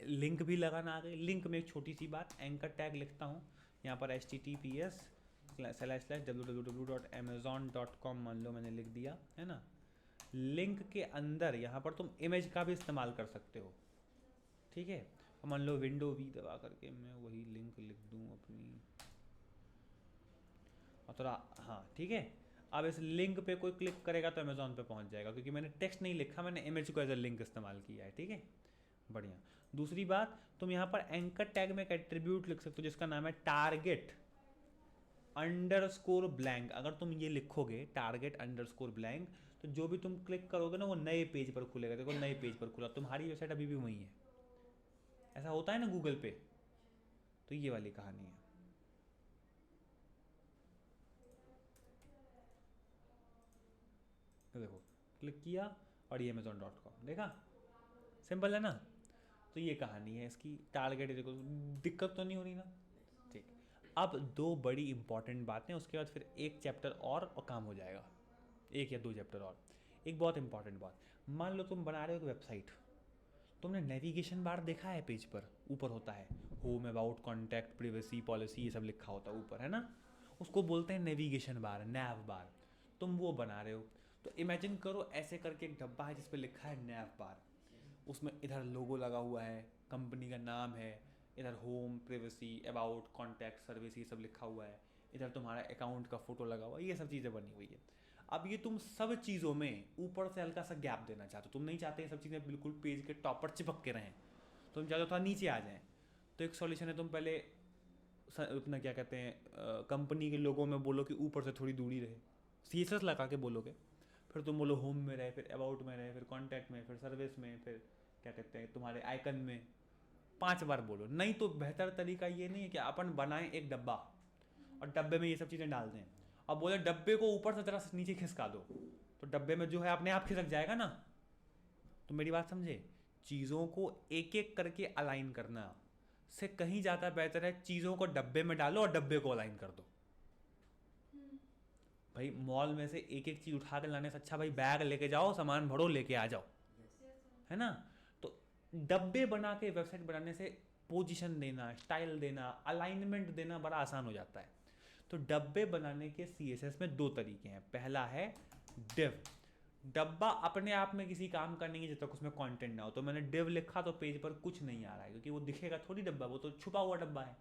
लिंक भी लगाना आ गई। लिंक में एक छोटी सी बात, एंकर टैग लिखता हूँ यहाँ पर https://www.amazon.com मान लो मैंने लिख दिया, है ना। लिंक के अंदर यहाँ पर तुम इमेज का भी इस्तेमाल कर सकते हो, ठीक है। मान लो विंडो वी दबा करके मैं वही लिंक लिख दूँ अपनी, और थोड़ा, हाँ ठीक है। अब इस लिंक पे कोई क्लिक करेगा तो अमेज़ॉन पे पहुंच जाएगा, क्योंकि मैंने टेक्स्ट नहीं लिखा, मैंने इमेज को एज अ लिंक इस्तेमाल किया है, ठीक है। बढ़िया। दूसरी बात, तुम यहाँ पर एंकर टैग में एक एट्रीब्यूट लिख सकते हो जिसका नाम है टारगेट अंडरस्कोर ब्लैंक। अगर तुम ये लिखोगे टारगेट अंडरस्कोर ब्लैंक, तो जो भी तुम क्लिक करोगे ना वो नए पेज पर खुलेगा। देखो नए पेज पर खुला, तुम्हारी वेबसाइट अभी भी वही है, ऐसा होता है ना गूगल पे, तो ये वाली कहानी है। तो देखो क्लिक किया और ये amazon.com, देखा, सिंपल है ना। तो ये कहानी है इसकी, टारगेट देखो, दिक्कत तो नहीं हो रही ना, ठीक। अब दो बड़ी इंपॉर्टेंट बातें, उसके बाद फिर एक चैप्टर और काम हो जाएगा, एक या दो चैप्टर और। एक बहुत इंपॉर्टेंट बात, मान लो तुम बना रहे हो एक वेबसाइट, तुमने नेविगेशन बार देखा है, पेज पर ऊपर होता है home, about, contact, privacy, policy, ये सब लिखा होता है ऊपर, है ना। उसको बोलते हैं नेविगेशन बार, नैव बार। तुम वो बना रहे हो, तो इमेजिन करो ऐसे करके एक डब्बा है जिस पे लिखा है नैव बार, उसमें इधर लोगो लगा हुआ है, कंपनी का नाम है, इधर home, privacy, about, contact, service, ये सब लिखा हुआ है, इधर तुम्हारा अकाउंट का फोटो लगा हुआ है, ये सब चीज़ें बनी हुई है। अब ये तुम सब चीज़ों में ऊपर से हल्का सा गैप देना चाहते हो, तुम नहीं चाहते ये सब चीज़ें बिल्कुल पेज के टॉप पर चिपक के रहें, तुम चाहते हो थोड़ा नीचे आ जाएँ। तो एक सॉल्यूशन है, तुम पहले अपना क्या कहते हैं, कंपनी के लोगों में बोलो कि ऊपर से थोड़ी दूरी रहे, CSS लगा के बोलोगे, फिर तुम बोलो होम में रहे, फिर अबाउट में रहे, फिर कॉन्टैक्ट में, फिर सर्विस में, फिर क्या कहते हैं तुम्हारे आइकन में, 5 बार बोलो। नहीं तो बेहतर तरीका ये नहीं है कि अपन बनाएं एक डब्बा और डब्बे में ये सब चीज़ें डाल दें, अब बोले डब्बे को ऊपर से जरा नीचे खिसका दो, तो डब्बे में जो है अपने आप खिसक जाएगा ना। तो मेरी बात समझे, चीज़ों को एक एक करके अलाइन करना से कहीं ज़्यादा बेहतर है चीज़ों को डब्बे में डालो और डब्बे को अलाइन कर दो। भाई मॉल में से एक एक चीज़ उठा के लाने से अच्छा भाई बैग लेके जाओ, सामान भरो, लेके आ जाओ, है ना। तो डब्बे बना के वेबसाइट बनाने से पोजीशन देना, स्टाइल देना, अलाइनमेंट देना बड़ा आसान हो जाता है। तो डब्बे बनाने के CSS में 2 तरीके हैं। पहला है डिव, डब्बा अपने आप में किसी काम का नहीं है जब तक उसमें कंटेंट ना हो। तो मैंने डिव लिखा तो पेज पर कुछ नहीं आ रहा है, क्योंकि वो दिखेगा थोड़ी डब्बा, वो तो छुपा हुआ डब्बा है।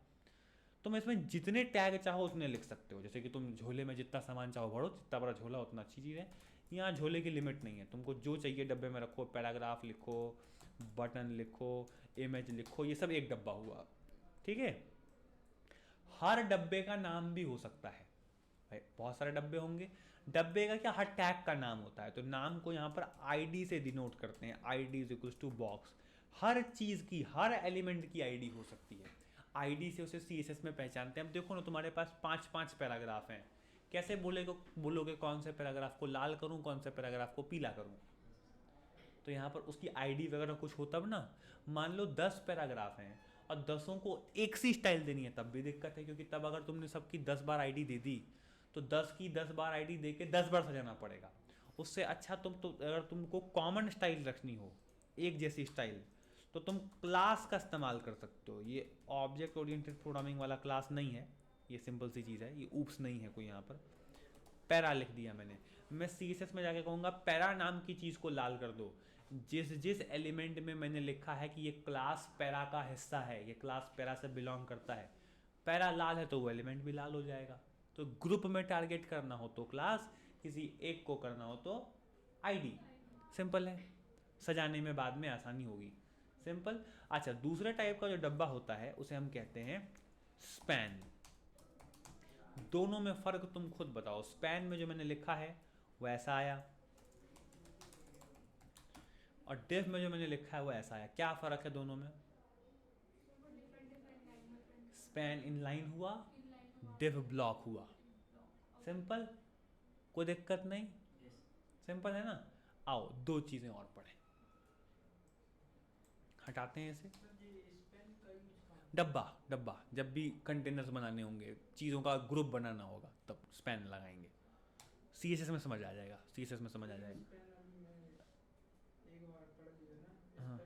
तुम इसमें जितने टैग चाहो उतने लिख सकते हो। जैसे कि तुम झोले में जितना सामान चाहो भरो, जितना बड़ा झोला उतना अच्छी चीज़ है। यहाँ झोले की लिमिट नहीं है, तुमको जो चाहिए डब्बे में रखो, पैराग्राफ लिखो, बटन लिखो, इमेज लिखो, ये सब एक डब्बा हुआ। ठीक है, हर डब्बे का नाम भी हो सकता है भाई, बहुत सारे डब्बे होंगे, डब्बे का क्या हर टैग का नाम होता है, तो नाम को यहाँ पर आईडी से डिनोट करते हैं। ID is equals to box. हर चीज़ की, हर एलिमेंट की आईडी हो सकती है, आईडी से उसे सीएसएस में पहचानते हैं। अब देखो ना, तुम्हारे पास 5-5 पैराग्राफ हैं, कैसे बोलोगे कौन से पैराग्राफ को लाल करूँ, कौन से पैराग्राफ को पीला करूँ? तो यहाँ पर उसकी आईडी वगैरह कुछ हो तब ना। मान लो 10 पैराग्राफ हैं और 10 को एक सी स्टाइल देनी है, तब भी दिक्कत है, क्योंकि तब अगर तुमने सबकी 10 बार आईडी दे दी तो 10 की 10 बार आईडी दे के 10 बार सजाना पड़ेगा। उससे अच्छा अगर तुमको कॉमन स्टाइल रखनी हो, एक जैसी स्टाइल, तो तुम क्लास का इस्तेमाल कर सकते हो। ये ऑब्जेक्ट ओरिएंटेड प्रोग्रामिंग वाला क्लास नहीं है, ये सिंपल सी चीज़ है, ये ऊप्स नहीं है कोई यहाँ पर। पैरा लिख दिया मैंने, मैं सीएसएस में जाके कहूँगा पैरा नाम की चीज़ को लाल कर दो। जिस एलिमेंट में मैंने लिखा है कि ये क्लास पैरा का हिस्सा है, ये क्लास पैरा से बिलोंग करता है, पैरा लाल है तो वो एलिमेंट भी लाल हो जाएगा। तो ग्रुप में टारगेट करना हो तो क्लास, किसी एक को करना हो तो आईडी। सिंपल है, सजाने में बाद में आसानी होगी। सिंपल। अच्छा, दूसरे टाइप का जो डब्बा होता है उसे हम कहते हैं स्पैन। दोनों में फ़र्क तुम खुद बताओ। स्पैन में जो मैंने लिखा है वो ऐसा आया, और डिव में जो मैंने लिखा है वो ऐसा आया। क्या फ़र्क है दोनों में? स्पैन इनलाइन हुआ, डिव ब्लॉक हुआ। सिंपल, कोई दिक्कत नहीं, सिंपल है ना। आओ दो चीज़ें और पढ़ें, हटाते हैं इसे। डब्बा जब भी कंटेनर्स बनाने होंगे, चीज़ों का ग्रुप बनाना होगा, तब स्पैन लगाएंगे। सीएसएस में समझ आ जाएगा, सीएसएस में समझ आ जाएगा। हाँ,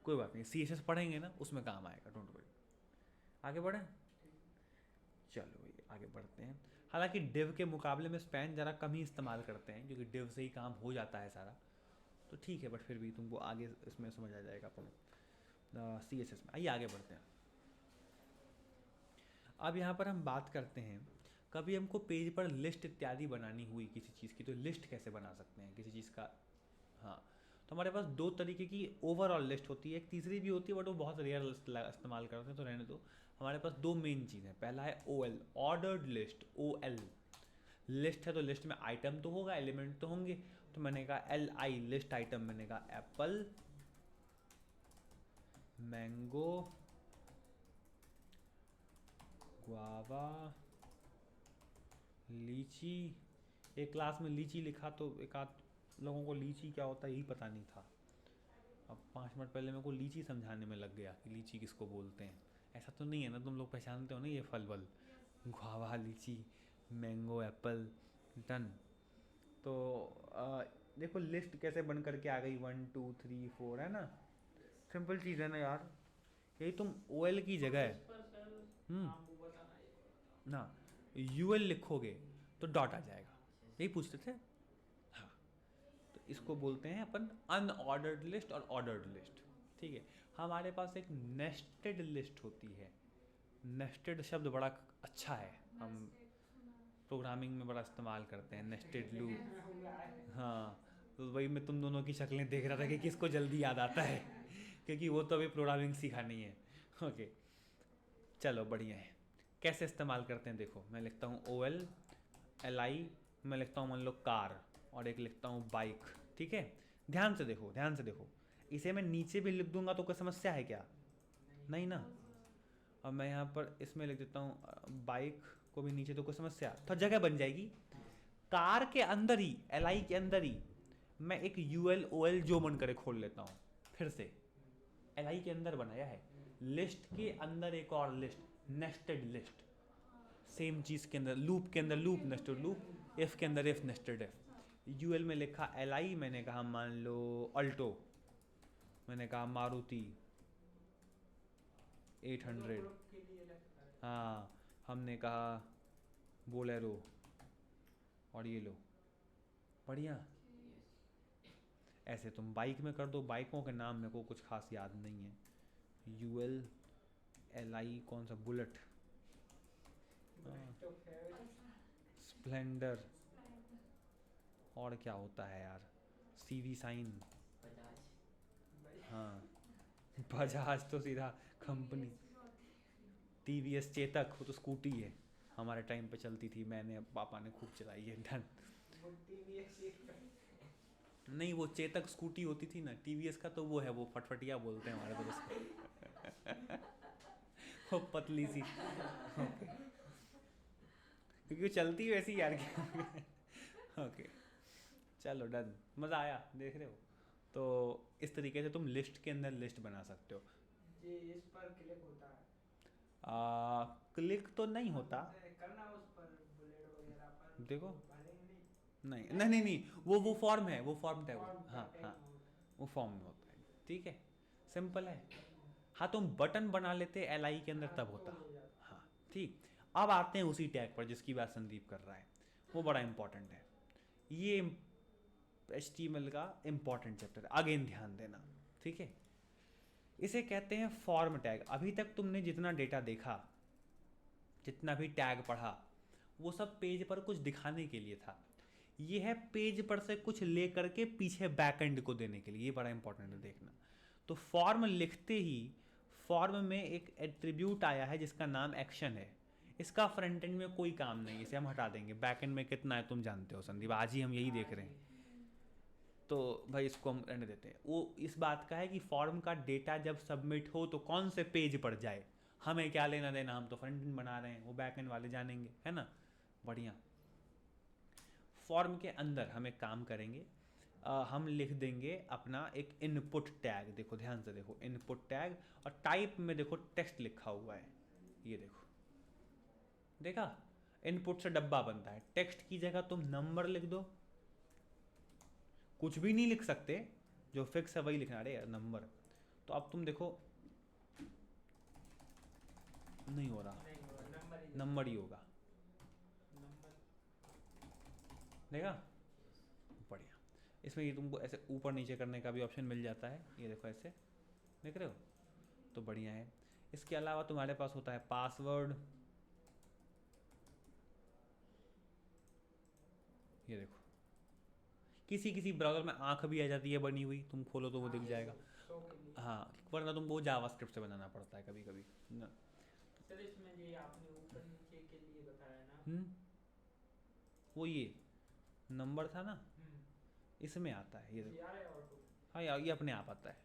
कोई बात नहीं, सीएसएस पढ़ेंगे ना, उसमें काम आएगा, डोंट वरी। आगे बढ़ें, चलो ये आगे बढ़ते हैं। हालांकि डिव के मुकाबले में स्पैन ज़रा कम ही इस्तेमाल करते हैं, क्योंकि डिव से ही काम हो जाता है सारा, तो ठीक है, बट फिर भी तुमको आगे इसमें समझ आ जाएगा अपने सीएसएस में। आइए आगे बढ़ते हैं। अब यहाँ पर हम बात करते हैं, कभी हमको पेज पर लिस्ट इत्यादि बनानी हुई किसी चीज़ की, तो लिस्ट कैसे बना सकते हैं किसी चीज़ का। हाँ, तो हमारे पास दो तरीके की ओवरऑल लिस्ट होती है, एक तीसरी भी होती है, बट वो बहुत रेयर इस्तेमाल करते हैं, तो रहने दो। हमारे पास दो मेन चीज़ें, पहला है OL, ordered list. OL list है तो लिस्ट में आइटम तो होगा, एलिमेंट तो होंगे, तो मैंने कहा LI लिस्ट आइटम, मैंने कहा एप्पल, मैंगो, गुआवा, लीची। एक क्लास में लीची लिखा तो एक आध लोगों को लीची क्या होता है यही पता नहीं था। अब 5 मिनट पहले मेरे को लीची समझाने में लग गया कि लीची किसको बोलते हैं। ऐसा तो नहीं है ना, तुम लोग पहचानते हो ना ये फल वल, गुआवा, लीची, मैंगो, एप्पल, डन। तो देखो लिस्ट कैसे बन करके आ गई, 1 2 3 4, है ना। सिंपल चीज़ है ना यार, यही तुम OL की जगह है ना, UL लिखोगे तो डॉट आ जाएगा, यही पूछते थे। हाँ, तो इसको बोलते हैं अपन अनऑर्डर्ड लिस्ट और ऑर्डर्ड लिस्ट। ठीक है, हमारे पास एक नेस्टेड लिस्ट होती है। नेस्टेड शब्द बड़ा अच्छा है, हम प्रोग्रामिंग में बड़ा इस्तेमाल करते हैं, नेस्टेड लूप। हाँ, तो वही मैं तुम दोनों की शक्लें देख रहा था कि किसको जल्दी याद आता है, क्योंकि वो तो अभी प्रोग्रामिंग सीखा नहीं है। ओके, चलो बढ़िया है। कैसे इस्तेमाल करते हैं देखो, मैं लिखता हूँ OL LI, मैं लिखता हूँ मान लो कार, और एक लिखता हूँ बाइक। ठीक है, ध्यान से देखो, ध्यान से देखो, इसे मैं नीचे भी लिख दूंगा तो कोई समस्या है क्या? नहीं ना। अब मैं यहाँ पर इसमें लिख देता हूँ बाइक को भी नीचे, तो कोई समस्या, तो जगह बन जाएगी। कार के अंदर ही, LI के अंदर ही मैं एक UL OL जो मन करे खोल लेता हूँ। फिर से LI के अंदर बनाया है, लिस्ट के अंदर एक और लिस्ट, नेस्टेड लिस्ट। सेम चीज़ के अंदर, लूप के अंदर लूप, नेस्टेड लूप, इफ के अंदर इफ, नेस्टेड इफ। UL में लिखा LI, मैंने कहा मान लो अल्टो, मैंने कहा मारुति 800, हाँ, हमने कहा बोलेरो, और ये लो, बढ़िया। ऐसे तुम बाइक में कर दो, बाइकों के नाम मेरे को कुछ खास याद नहीं है। UL LI कौन सा, bullet, breast of haven. Splendor, और क्या होता है यार, CV साइन, बजाज। हाँ बजाज तो सीधा कंपनी, TVS चेतक, वो तो स्कूटी है, हमारे टाइम पे चलती थी, मैंने पापा ने खूब चलाई है। डन। वो TVS नहीं वो चेतक स्कूटी होती थी ना, TVS का तो वो है, वो फटफटिया बोलते हैं हमारे तरफ उसको। वो पतली सी, क्योंकि वो चलती वैसी यार। ओके चलो डन, मज़ा आया, देख रहे हो। तो इस तरीके से तुम लिस्ट के अंदर लिस्ट बना सकते हो। जी इस पर क्लिक होता है, क्लिक तो नहीं होता, करना उस पर बुलेट वगैरह पर देखो। तो भरेंगे नहीं नहीं नहीं नहीं, वो फॉर्म है, वो फॉर्म टैग, फॉर्म हाँ का हाँ टैग होता है। वो फॉर्म में होता है, ठीक है, सिंपल है। हाँ तुम बटन बना लेते LI के अंदर हाँ, तब तो होता। हो जाता। हाँ ठीक। अब आते हैं उसी टैग पर जिसकी बात संदीप कर रहा है, वो बड़ा इंपॉर्टेंट है, ये HTML का इंपॉर्टेंट चैप्टर है, अगेन ध्यान देना, ठीक है। इसे कहते हैं फॉर्म टैग। अभी तक तुमने जितना डेटा देखा, जितना भी टैग पढ़ा, वो सब पेज पर कुछ दिखाने के लिए था। ये है पेज पर से कुछ ले करके पीछे बैकएंड को देने के लिए, ये बड़ा इंपॉर्टेंट है देखना। तो फॉर्म लिखते ही फॉर्म में एक एट्रीब्यूट आया है जिसका नाम एक्शन है। इसका फ्रंट एंड में कोई काम नहीं, इसे हम हटा देंगे। बैकएंड में कितना है तुम जानते हो संदीप, आज ही हम यही देख रहे हैं, तो भाई इसको हम रहने देते हैं। वो इस बात का है कि फॉर्म का डेटा जब सबमिट हो तो कौन से पेज पर जाए, हमें क्या लेना देना, हम तो फ्रंट एंड बना रहे हैं, वो बैक एंड वाले जानेंगे, है ना। बढ़िया। फॉर्म के अंदर हम एक काम करेंगे, हम लिख देंगे अपना एक इनपुट टैग। देखो ध्यान से देखो, इनपुट टैग, और टाइप में देखो टेक्स्ट लिखा हुआ है, ये देखो, देखा, इनपुट से डब्बा बनता है, टेक्स्ट की जगह तुम नंबर लिख दो, कुछ भी नहीं लिख सकते, जो फिक्स है वही लिखना, अरे नंबर। तो अब तुम देखो नहीं हो रहा, नंबर ही होगा, देखा, बढ़िया। इसमें ये तुमको ऐसे ऊपर नीचे करने का भी ऑप्शन मिल जाता है, ये देखो ऐसे, देख रहे हो, तो बढ़िया है। इसके अलावा तुम्हारे पास होता है पासवर्ड, ये देखो, किसी किसी ब्राउज़र में आंख भी आ जाती है बनी हुई, तुम खोलो तो वो दिख जाएगा। हाँ वरना तुमको जावास्क्रिप्ट से बनाना पड़ता है कभी कभी ना। सर इसमें ये आपने ऊपर नीचे के लिए बताया ना, वो ये नंबर था ना, इसमें आता है, ये देखो, हाँ यार ये अपने आप आता है,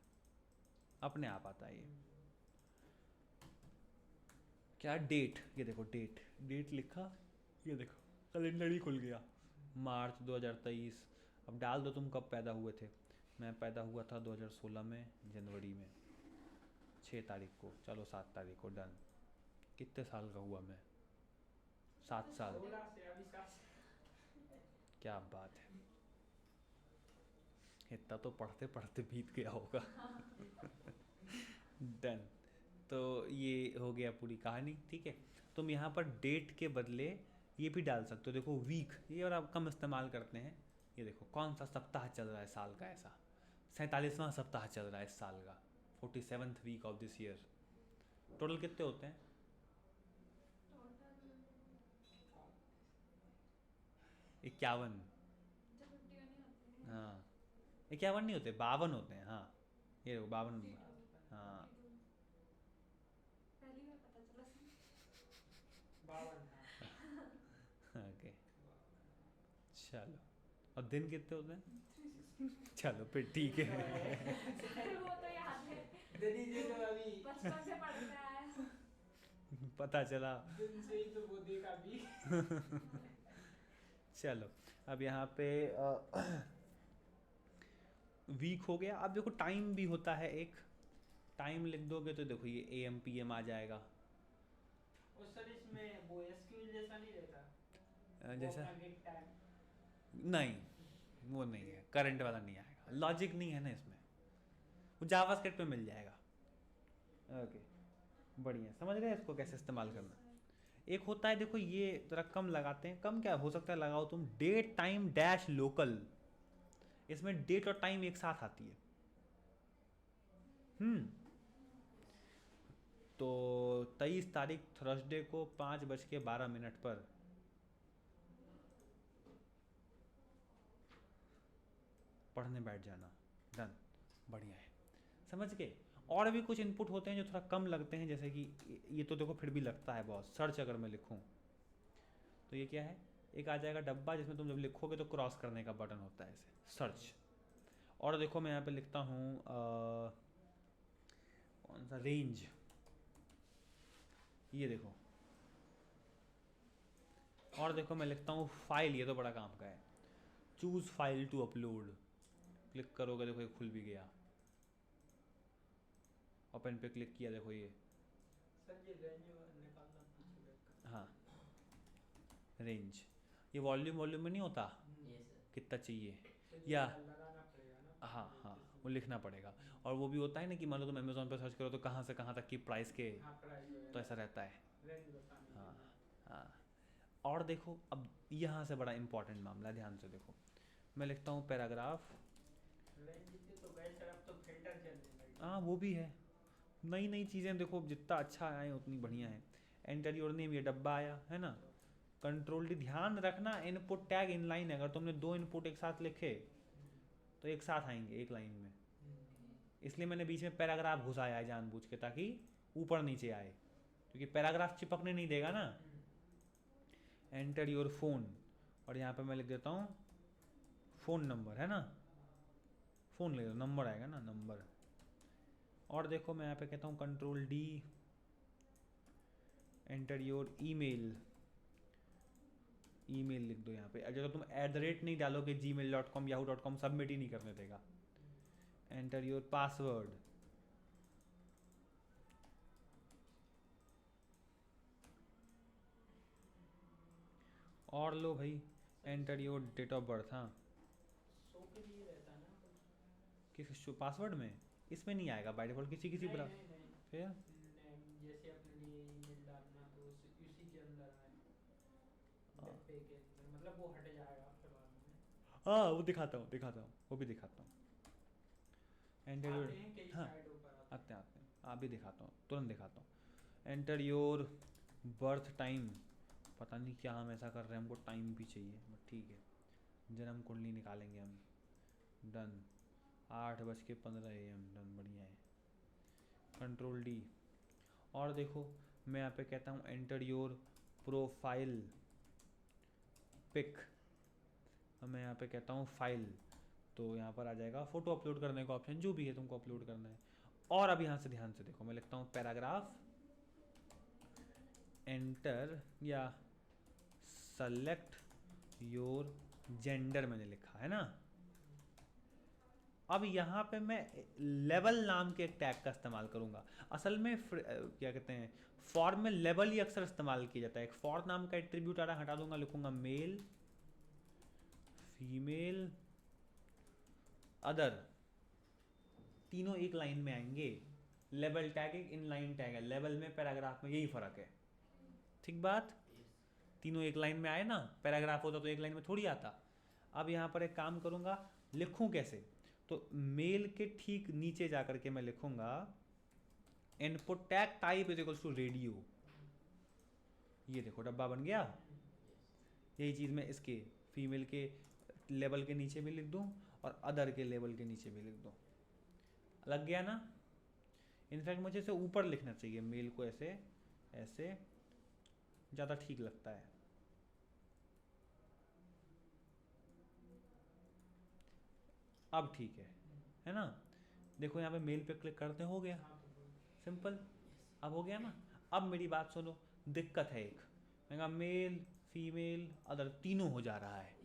अपने आप आता है ये। क्या डेट, ये देखो डेट, डेट लिखा, ये देखो कैलेंडर ही खुल गया, मार्च 2023। अब डाल दो तुम कब पैदा हुए थे। मैं पैदा हुआ था 2016 में जनवरी में 6 तारीख को, चलो 7 तारीख को, डन। कितने साल का हुआ मैं, 7 साल। क्या बात है, इतना तो पढ़ते पढ़ते बीत गया होगा। डन। तो ये हो गया पूरी कहानी, ठीक है। तुम यहाँ पर डेट के बदले ये भी डाल सकते हो, देखो वीक, ये और आप कम इस्तेमाल करते हैं। ये देखो कौन सा सप्ताह चल रहा है साल का, ऐसा 47वां सप्ताह चल रहा है इस साल का, 47th week of this year. Total कितने होते हैं, 51। हाँ 51 नहीं होते, 52 होते हैं, हाँ ये देखो 52 नंबर, हाँ पहली बार पता चला। ओके चलो। और दिन कितने होते हैं, चलो फिर ठीक है। वो तो याद है, अभी बचपन से पढ़ते आए हैं। पता चला। दिन से ही तो वो देखा भी। चलो अब यहाँ पे वीक हो गया। अब देखो टाइम भी होता है एक, टाइम लिख दोगे तो देखो ये AM PM आ जाएगा। उस सर इसमें वो SQL जैसा नहीं रहता, जैसा टाइम नहीं, वो नहीं है, करंट वाला नहीं आएगा, लॉजिक नहीं है ना इसमें, वो जावास्क्रिप्ट में मिल जाएगा। ओके बढ़िया, समझ रहे हैं इसको कैसे इस्तेमाल करना। एक होता है देखो, ये जरा कम लगाते हैं, कम क्या हो सकता है लगाओ तुम, डेट टाइम डैश लोकल। इसमें डेट और टाइम एक साथ आती है। तो 23 तारीख थर्सडे को 5:12 पर पढ़ने बैठ जाना। डन, बढ़िया है, समझ गए। और भी कुछ इनपुट होते हैं जो थोड़ा कम लगते हैं, जैसे कि ये तो देखो फिर भी लगता है बहुत। सर्च अगर मैं लिखूं तो ये क्या है, एक आ जाएगा डब्बा जिसमें तुम जब लिखोगे तो क्रॉस करने का बटन होता है, ऐसे सर्च। और देखो मैं यहाँ पे लिखता हूँ कौन सा, रेंज, ये देखो। और देखो मैं लिखता हूँ फाइल, ये तो बड़ा काम का है, choose file to upload. Click करोगे देखो ये खुल भी गया, ओपन पे क्लिक किया, देखो ये। सर ये रेंज निकालना पीछे बैक हाँ, रेंज, ये वॉल्यूम में नहीं होता ये सर कितना चाहिए, तो या लगाना पड़ेगा ना। हाँ हाँ वो लिखना पड़ेगा। और वो भी होता है ना कि मान लो तुम अमेज़ोन पे सर्च करो तो कहाँ से कहाँ तक की प्राइस के, हाँ, प्राइस तो ऐसा रहता है। रेंज बताने के हाँ लिए। हाँ। और देखो अब यहाँ से बड़ा इंपॉर्टेंट मामला है, ध्यान से देखो। मैं लिखता हूँ पैराग्राफ, रेंज से तो गए सर, अब तो फिल्टर चलने लगे। हाँ वो भी है, नई नई चीज़ें देखो, जितना अच्छा आए उतनी बढ़िया है। एंटर योर नेम, ये डब्बा आया है ना। कंट्रोल डी, ध्यान रखना इनपुट टैग इनलाइन है, अगर तुमने 2 इनपुट एक साथ लिखे तो एक साथ आएंगे एक लाइन में, इसलिए मैंने बीच में पैराग्राफ घुसाया है जानबूझ के, ताकि ऊपर नीचे आए, क्योंकि पैराग्राफ चिपकने नहीं देगा ना। एंटर योर फ़ोन, और यहाँ पे मैं लिख देता हूँ फ़ोन नंबर, है ना, फ़ोन ले लो, नंबर आएगा ना, नंबर। और देखो मैं यहाँ पे कहता हूँ control D, enter your email, email लिख दो यहाँ पे। अगर तुम @ नहीं डालोगे gmail.com yahoo.com सबमिट ही नहीं करने देगा। एंटर योर पासवर्ड, और लो भाई enter your date of birth. हाँ, शो के लिए रहता है ना कुछ? किस पासवर्ड में, इसमें नहीं आएगा बाय डिफॉल्ट, किसी नहीं, बड़ा नहीं, नहीं। फिर जैसे अपने लिए ईमेल डालना तो उसी के अंदर आए, डब्बे के अंदर, मतलब वो हट जाएगा फिर बाद में। हाँ वो दिखाता हूँ, वो भी दिखाता हूँ। एंटर योर, आते हैं कई हाँ साइड ऊपर आते हैं, आप भी दिखाता हूँ, तुरंत दिखाता हूँ। एंटर योर बर्थ टाइम, पता नहीं क्या हम ऐसा कर रहे हैं, हमको टाइम भी चाहिए, बट ठीक है, जन्म कुंडली निकालेंगे हम। डन, 8:15 AM, डन, बढ़िया है। कंट्रोल डी, और देखो मैं यहाँ पे कहता हूँ एंटर योर प्रोफाइल पिक, मैं यहाँ पे कहता हूँ फाइल, तो यहाँ पर आ जाएगा फ़ोटो अपलोड करने का ऑप्शन, जो भी है तुमको अपलोड करना है। और अब यहाँ से ध्यान से देखो, मैं लिखता हूँ पैराग्राफ, एंटर या सेलेक्ट योर जेंडर, मैंने लिखा है ना। अब यहाँ पे मैं लेवल नाम के एक टैग का इस्तेमाल करूँगा। असल में क्या कहते हैं, फॉर में लेवल ही अक्सर इस्तेमाल किया जाता है। एक फॉर नाम का एट्रीब्यूट आ रहा है, हटा दूंगा, लिखूंगा मेल, फीमेल, अदर, तीनों एक लाइन में आएंगे। लेवल टैग एक इनलाइन टैग है, लेवल में पैराग्राफ में यही फ़र्क है, ठीक बात। तीनों एक लाइन में आए ना, पैराग्राफ होता तो एक लाइन में थोड़ी आता। अब यहाँ पर एक काम करूँगा, लिखूँ कैसे, तो मेल के ठीक नीचे जा करके मैं लिखूँगा input tag type is equals to radio, ये देखो डब्बा बन गया। यही चीज़ मैं इसके फीमेल के लेवल के नीचे भी लिख दूँ और अदर के लेवल के नीचे भी लिख दूँ, लग गया ना। इनफैक्ट मुझे इसे ऊपर लिखना चाहिए, मेल को ऐसे ऐसे ज़्यादा ठीक लगता है। अब ठीक है ना। देखो यहाँ पे मेल पे क्लिक करते हो गया, सिंपल, अब हो गया ना। अब मेरी बात सुनो, दिक्कत है एक, मैं कहा मेल फीमेल अदर तीनों हो जा रहा है,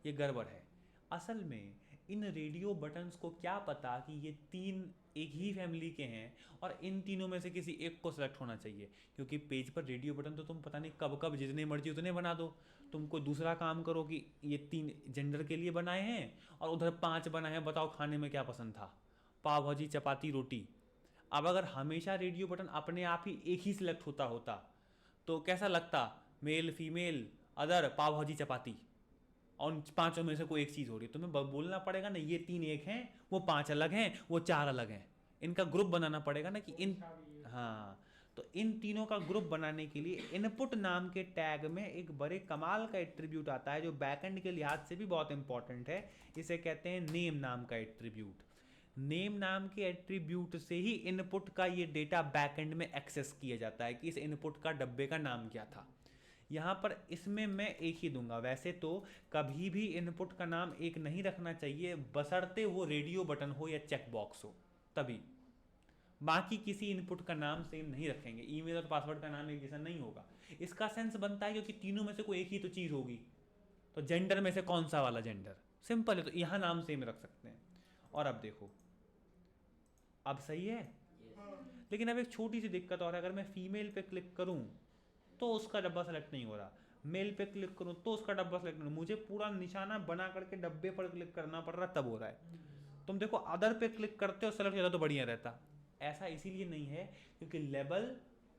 ये गड़बड़ है। असल में इन रेडियो बटन्स को क्या पता कि ये तीन एक ही फैमिली के हैं और इन तीनों में से किसी एक को सेलेक्ट होना चाहिए, क्योंकि पेज पर रेडियो बटन तो तुम पता नहीं कब कब जितने मर्जी उतने बना दो। तुमको दूसरा काम करो कि ये 3 जेंडर के लिए बनाए हैं और उधर 5 बनाए हैं, बताओ खाने में क्या पसंद था, पाव भाजी चपाती रोटी। अब अगर हमेशा रेडियो बटन अपने आप ही एक ही सिलेक्ट होता तो कैसा लगता, मेल फीमेल अदर पाव भाजी चपाती, और उन 5 में से कोई एक चीज़ हो रही है। तुम्हें बोलना पड़ेगा ना, ये 3 एक हैं, वो 5 अलग हैं, वो 4 अलग हैं, इनका ग्रुप बनाना पड़ेगा ना कि इन, हाँ तो इन तीनों का ग्रुप बनाने के लिए इनपुट नाम के टैग में एक बड़े कमाल का एट्रीब्यूट आता है जो बैकएंड के लिहाज से भी बहुत इंपॉर्टेंट है। इसे कहते हैं नेम नाम का एट्रीब्यूट। नेम नाम के एट्रीब्यूट से ही इनपुट का ये डेटा बैकएंड में एक्सेस किया जाता है कि इस इनपुट का डब्बे का नाम क्या था। यहाँ पर इसमें मैं एक ही दूंगा। वैसे तो कभी भी इनपुट का नाम एक नहीं रखना चाहिए, बशर्ते वो रेडियो बटन हो या चेक बॉक्स हो, तभी। बाकी किसी इनपुट का नाम सेम नहीं रखेंगे। ईमेल और पासवर्ड का नाम एक जैसा नहीं होगा। इसका सेंस बनता है क्योंकि तीनों में से कोई एक ही तो चीज़ होगी। तो जेंडर में से कौन सा वाला जेंडर, सिंपल है, तो यहाँ नाम सेम रख सकते हैं। और अब देखो, अब सही है। लेकिन अब एक छोटी सी दिक्कत और है, अगर मैं फीमेल पे क्लिक करूँ तो उसका डब्बा सेलेक्ट नहीं हो रहा, मेल पे क्लिक करूँ तो उसका डब्बा सेलेक्ट नहीं, मुझे पूरा निशाना बना करके डब्बे पर क्लिक करना पड़ रहा, तब हो रहा है। तुम देखो अदर पे क्लिक करते हो सेलेक्ट होता तो बढ़िया रहता। ऐसा इसीलिए नहीं है क्योंकि लेबल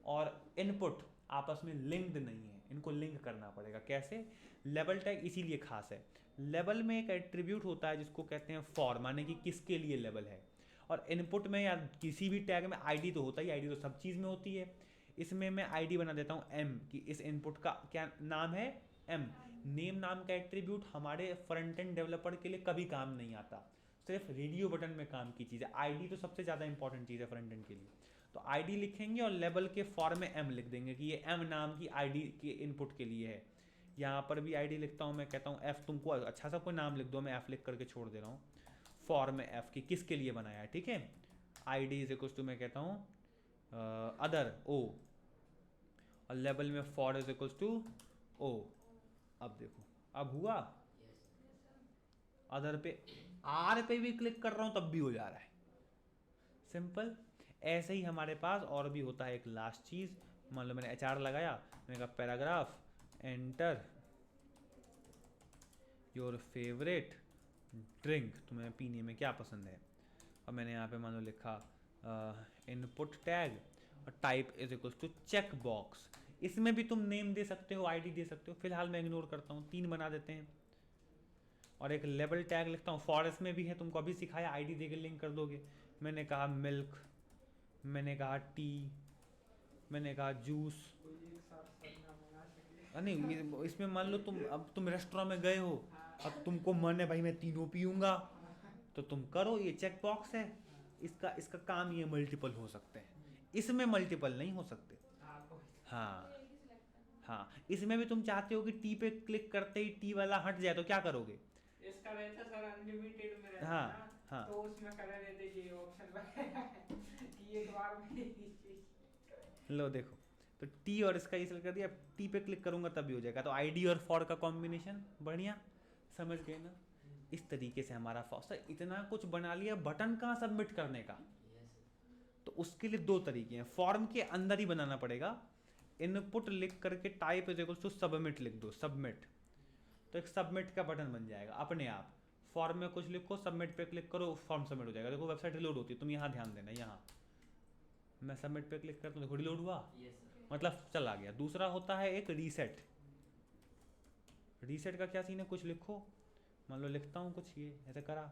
और इनपुट आपस में लिंक्ड नहीं है, इनको लिंक करना पड़ेगा। कैसे? लेबल टैग इसीलिए खास है। लेबल में एक एट्रीब्यूट होता है जिसको कहते हैं फॉर, माने कि किसके लिए लेबल है। और इनपुट में या किसी भी टैग में आईडी तो होता ही, आईडी तो सब चीज़ में होती है। इसमें मैं आईडी बना देता हूँ एम, कि इस इनपुट का क्या नाम है, एम। नेम नाम का एट्रीब्यूट हमारे फ्रंट एंड डेवलपर के लिए कभी काम नहीं आता, सिर्फ रेडियो बटन में काम की चीज़ है। आईडी तो सबसे ज़्यादा इंपॉर्टेंट चीज़ है फ्रंट एंड के लिए। तो आईडी लिखेंगे और लेबल के फॉर में एम लिख देंगे कि ये एम नाम की आईडी के इनपुट के लिए है। यहाँ पर भी आईडी लिखता हूँ, मैं कहता हूँ एफ, तुमको अच्छा सा कोई नाम लिख दो, मैं एफ लिख करके छोड़ दे रहा हूँ। फॉर में एफ की किसके लिए बनाया है, ठीक है। आईडी इज इक्वल्स टू मैं कहता हूँ अदर ओ, और लेबल में for is equals to O. अब देखो, अब हुआ। अदर पे आर पे भी क्लिक कर रहा हूं तब भी हो जा रहा है, सिंपल। ऐसे ही हमारे पास और भी होता है एक लास्ट चीज। मान लो मैंने HR लगाया, मैंने कहा paragraph, enter your favourite drink, तुम्हें पीने में क्या पसंद है। और मैंने यहाँ पे मान लो लिखा इनपुट टैग और type is equals to checkbox. इसमें भी तुम नेम दे सकते हो, आईडी दे सकते हो, फिलहाल मैं इग्नोर करता हूँ, 3 बना देते हैं। और एक लेबल टैग लिखता हूँ, फॉरेस्ट में भी है, तुमको अभी सिखाया, आईडी देके लिंक कर दोगे। मैंने कहा मिल्क, मैंने कहा टी, मैंने कहा जूस। नहीं, इसमें मान लो तुम रेस्टोरेंट में गए हो, अब तुमको मन है भाई मैं तीनों पीऊँगा, तो तुम करो, ये चेक बॉक्स है। इसका काम ये मल्टीपल हो सकते हैं, इसमें मल्टीपल नहीं हो सकते। हाँ, इसमें भी तुम चाहते हो कि टी पे क्लिक करते ही टी वाला हट जाए, तो क्या करोगे? इसका रहता सर अनलिमिटेड में रहता हाँ, ना, हाँ। तो उसमें कर देते ये ऑप्शन कि एक बार में लो देखो, तो टी और इसका ये सेलेक्ट कर दिया, टी पे क्लिक करूंगा तब भी हो जाएगा। तो आईडी और फॉर का कॉम्बिनेशन बढ़िया, समझ गए ना। इस तरीके से हमारा फॉर, इतना कुछ बना लिया, बटन कहाँ सबमिट करने का। तो उसके लिए 2 तरीके हैं, फॉर्म के अंदर ही बनाना पड़ेगा। इनपुट लिख करके type is equals to submit लिख दो, सबमिट, तो एक सबमिट का बटन बन जाएगा अपने आप। फॉर्म में कुछ लिखो, सबमिट पे क्लिक करो, फॉर्म सबमिट हो जाएगा। देखो वेबसाइट रिलोड होती है, तुम यहाँ ध्यान देना, यहाँ मैं सबमिट पे क्लिक करता हूँ, देखो रिलोड हुआ, मतलब चला गया। दूसरा होता है एक रीसेट। रीसेट का क्या सीन है, कुछ लिखो, मान लो लिखता हूँ कुछ, ये ऐसे करा,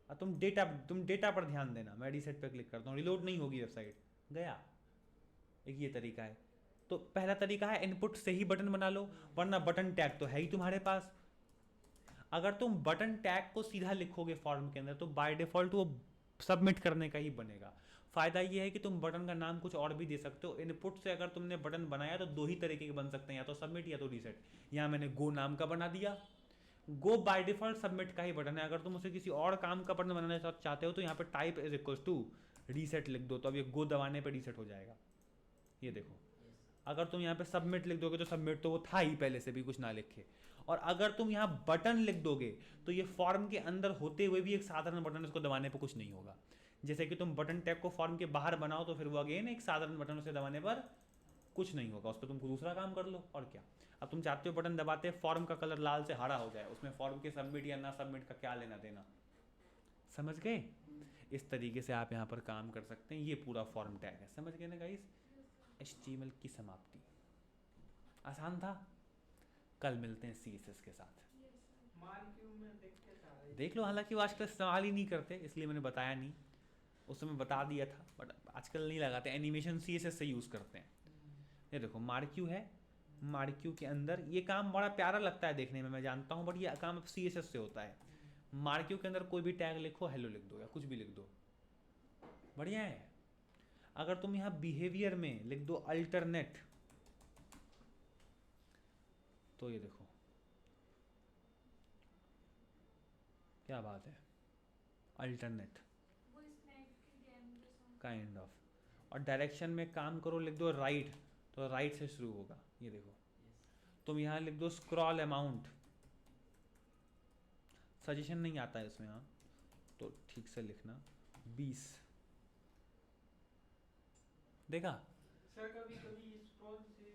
और तुम डेटा पर ध्यान देना। मैं रीसेट पे क्लिक करता हूँ, रिलोड नहीं होगी वेबसाइट, गया। एक ये तरीका है। तो पहला तरीका है इनपुट से ही बटन बना लो, वरना बटन टैग तो है ही तुम्हारे पास। अगर तुम बटन टैग को सीधा लिखोगे फॉर्म के अंदर, तो बाय डिफॉल्ट वो सबमिट करने का ही बनेगा। फायदा ये है कि तुम बटन का नाम कुछ और भी दे सकते हो। इनपुट से अगर तुमने बटन बनाया तो 2 ही तरीके के बन सकते हैं, या तो सबमिट या तो रीसेट। यहाँ मैंने गो नाम का बना दिया, गो बाय डिफॉल्ट सबमिट का ही बटन है। अगर तुम उसे किसी और काम का बटन बनाना चाहते हो तो यहाँ पे type is equals to reset लिख दो, तो अब ये गो दबाने पे रीसेट हो जाएगा। ये देखो, अगर तुम यहाँ पे सबमिट लिख दोगे तो सबमिट तो वो था ही पहले से भी, कुछ ना लिखे। और अगर तुम यहाँ बटन लिख दोगे तो ये फॉर्म के अंदर होते हुए भी एक साधारण बटन, इसको दबाने पे कुछ नहीं होगा। जैसे कि तुम बटन टैग को फॉर्म के बाहर बनाओ तो फिर वो अगेन एक साधारण बटन, उसे दबाने पर कुछ नहीं होगा, उस पर तुम दूसरा काम कर लो और क्या। अब तुम चाहते हो बटन दबाते फॉर्म का कलर लाल से हरा हो जाए, उसमें फॉर्म के सबमिट या ना सबमिट का क्या लेना देना, समझ गए। इस तरीके से आप यहाँ पर काम कर सकते हैं। ये पूरा फॉर्म टैग है, समझ गए ना गाइस। HTML की समाप्ति, आसान था। कल मिलते हैं CSS के साथ। देख लो, हालांकि वो आजकल सवाल ही नहीं करते, इसलिए मैंने बताया नहीं। उसमें बता दिया था, बट आजकल नहीं लगाते, एनिमेशन CSS से यूज़ करते हैं। ये देखो मार्क्यू है, मार्क्यू के अंदर ये काम बड़ा प्यारा लगता है देखने में, मैं जानता हूँ, बट ये काम अब CSS से होता है। मार्क्यू के अंदर कोई भी टैग लिखो, हेलो लिख दो या कुछ भी लिख दो, बढ़िया है। अगर तुम यहाँ बिहेवियर में लिख दो अल्टरनेट, तो ये देखो क्या बात है, अल्टरनेट वो स्नैक की गेम जैसा। Kind of. और डायरेक्शन में काम करो, लिख दो राइट, तो राइट से शुरू होगा। ये देखो तुम यहाँ लिख दो स्क्रॉल अमाउंट, सजेशन नहीं आता है इसमें, हाँ तो ठीक से लिखना 20, देखा। सर कभी कभी स्क्रॉल से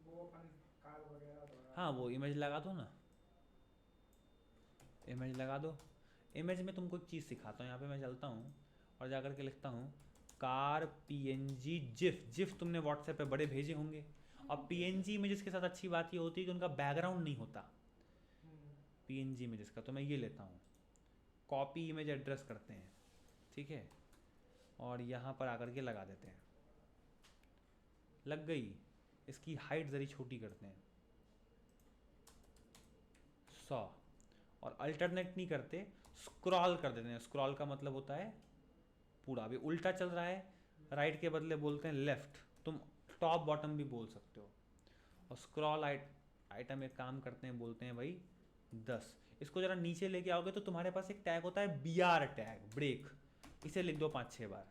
वो अपन कार वगैरह दोहरा, हाँ वो इमेज लगा दो ना, इमेज लगा दो। इमेज में तुमको एक चीज़ सिखाता हूँ, यहाँ पे मैं चलता हूँ और जाकर के लिखता हूँ कार PNG जिफ। जिफ तुमने व्हाट्सएप पे बड़े भेजे होंगे, और PNG इमेजेस के साथ अच्छी बात ये होती है कि उनका बैकग्राउंड नहीं होता PNG इमेजेस का। तो मैं ये लेता हूँ, कॉपी इमेज एड्रेस करते हैं, ठीक है, और यहाँ पर आकर के लगा देते हैं, लग गई। इसकी हाइट ज़री छोटी करते हैं 100, और अल्टरनेट नहीं करते, स्क्रॉल कर देते हैं। स्क्रॉल का मतलब होता है पूरा, अभी उल्टा चल रहा है, राइट के बदले बोलते हैं लेफ्ट, तुम टॉप बॉटम भी बोल सकते हो। और स्क्रॉल आइटम एक काम करते हैं, बोलते हैं भाई 10। इसको ज़रा नीचे लेके आओगे तो तुम्हारे पास एक टैग होता है BR टैग, ब्रेक, इसे लिख दो 5-6 बार।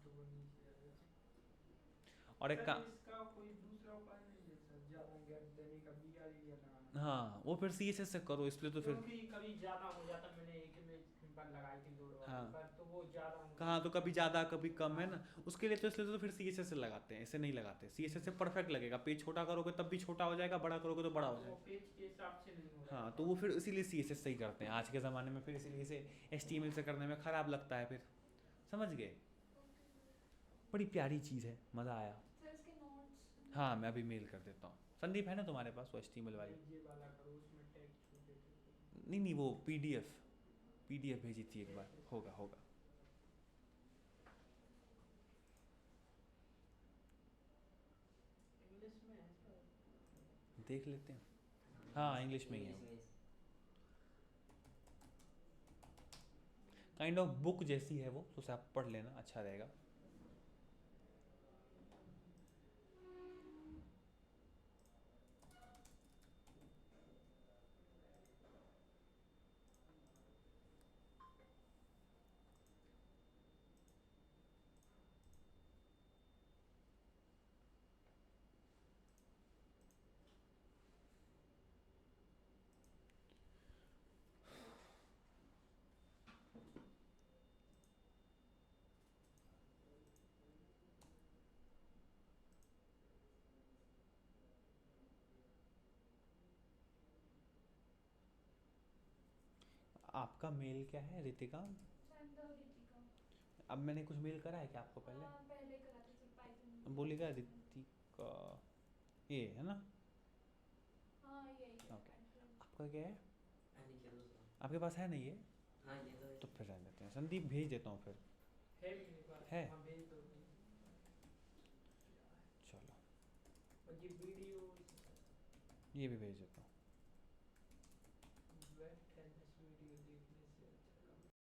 तो वो नीचे आ जाएगा। और एक सर काम, इसका कोई दूसरा उपाय नहीं है सर, ज़्यादा गैप देने का BR लगाना? हाँ वो फिर CSS से करो, इसलिए तो फिर क्योंकि कभी ज़्यादा हो जाता, मैंने एक इमेज पर लगाई थी 2 हाँ। पर, तो वो ज़्यादा हो कहाँ, तो कभी ज़्यादा कभी कम है ना, उसके लिए तो इसलिए तो फिर CSS से लगाते हैं, इसे नहीं लगाते। CSS से परफेक्ट लगेगा, पेज छोटा करोगे तब भी छोटा हो जाएगा, बड़ा करोगे तो बड़ा हो वो जाएगा। पेज के हिसाब से नहीं हो रहा। हाँ तो वो फिर इसीलिए CSS से ही करते हैं आज के ज़माने में, फिर इसीलिए इसे HTML से करने में ख़राब लगता है, फिर समझ गए। बड़ी प्यारी चीज़ है, मज़ा आया। सर इसके नोट्स। हाँ मैं अभी मेल कर देता हूँ। संदीप है ना तुम्हारे पास वो HTML वाली? ये वाला करो, उसमें टैग छोटे थे। नहीं वो PDF भेजी थी एक बार, होगा। इंग्लिश में है सर? देख लेते हैं, हाँ इंग्लिश में ही है। काइंड ऑफ बुक जैसी है वो, तो उसे आप पढ़ लेना, अच्छा रहेगा। आपका मेल क्या है रितिका? रितिका। अब मैंने कुछ मेल करा है क्या आपको पहले? हाँ, पहले करा था सर, पाइथन। बोलेगा रितिका, ये है ना? हाँ यही है। ओके, आपका क्या है? अनिकेत दूसरा। आपके पास है नहीं है? हाँ ये तो है। तो फिर रहने देते हैं, संदीप भेज देता हूँ फिर। है मेरे पास। है? हाँ भेज दो। चलो और ये वीडियो ये भी भेज देता हूँ।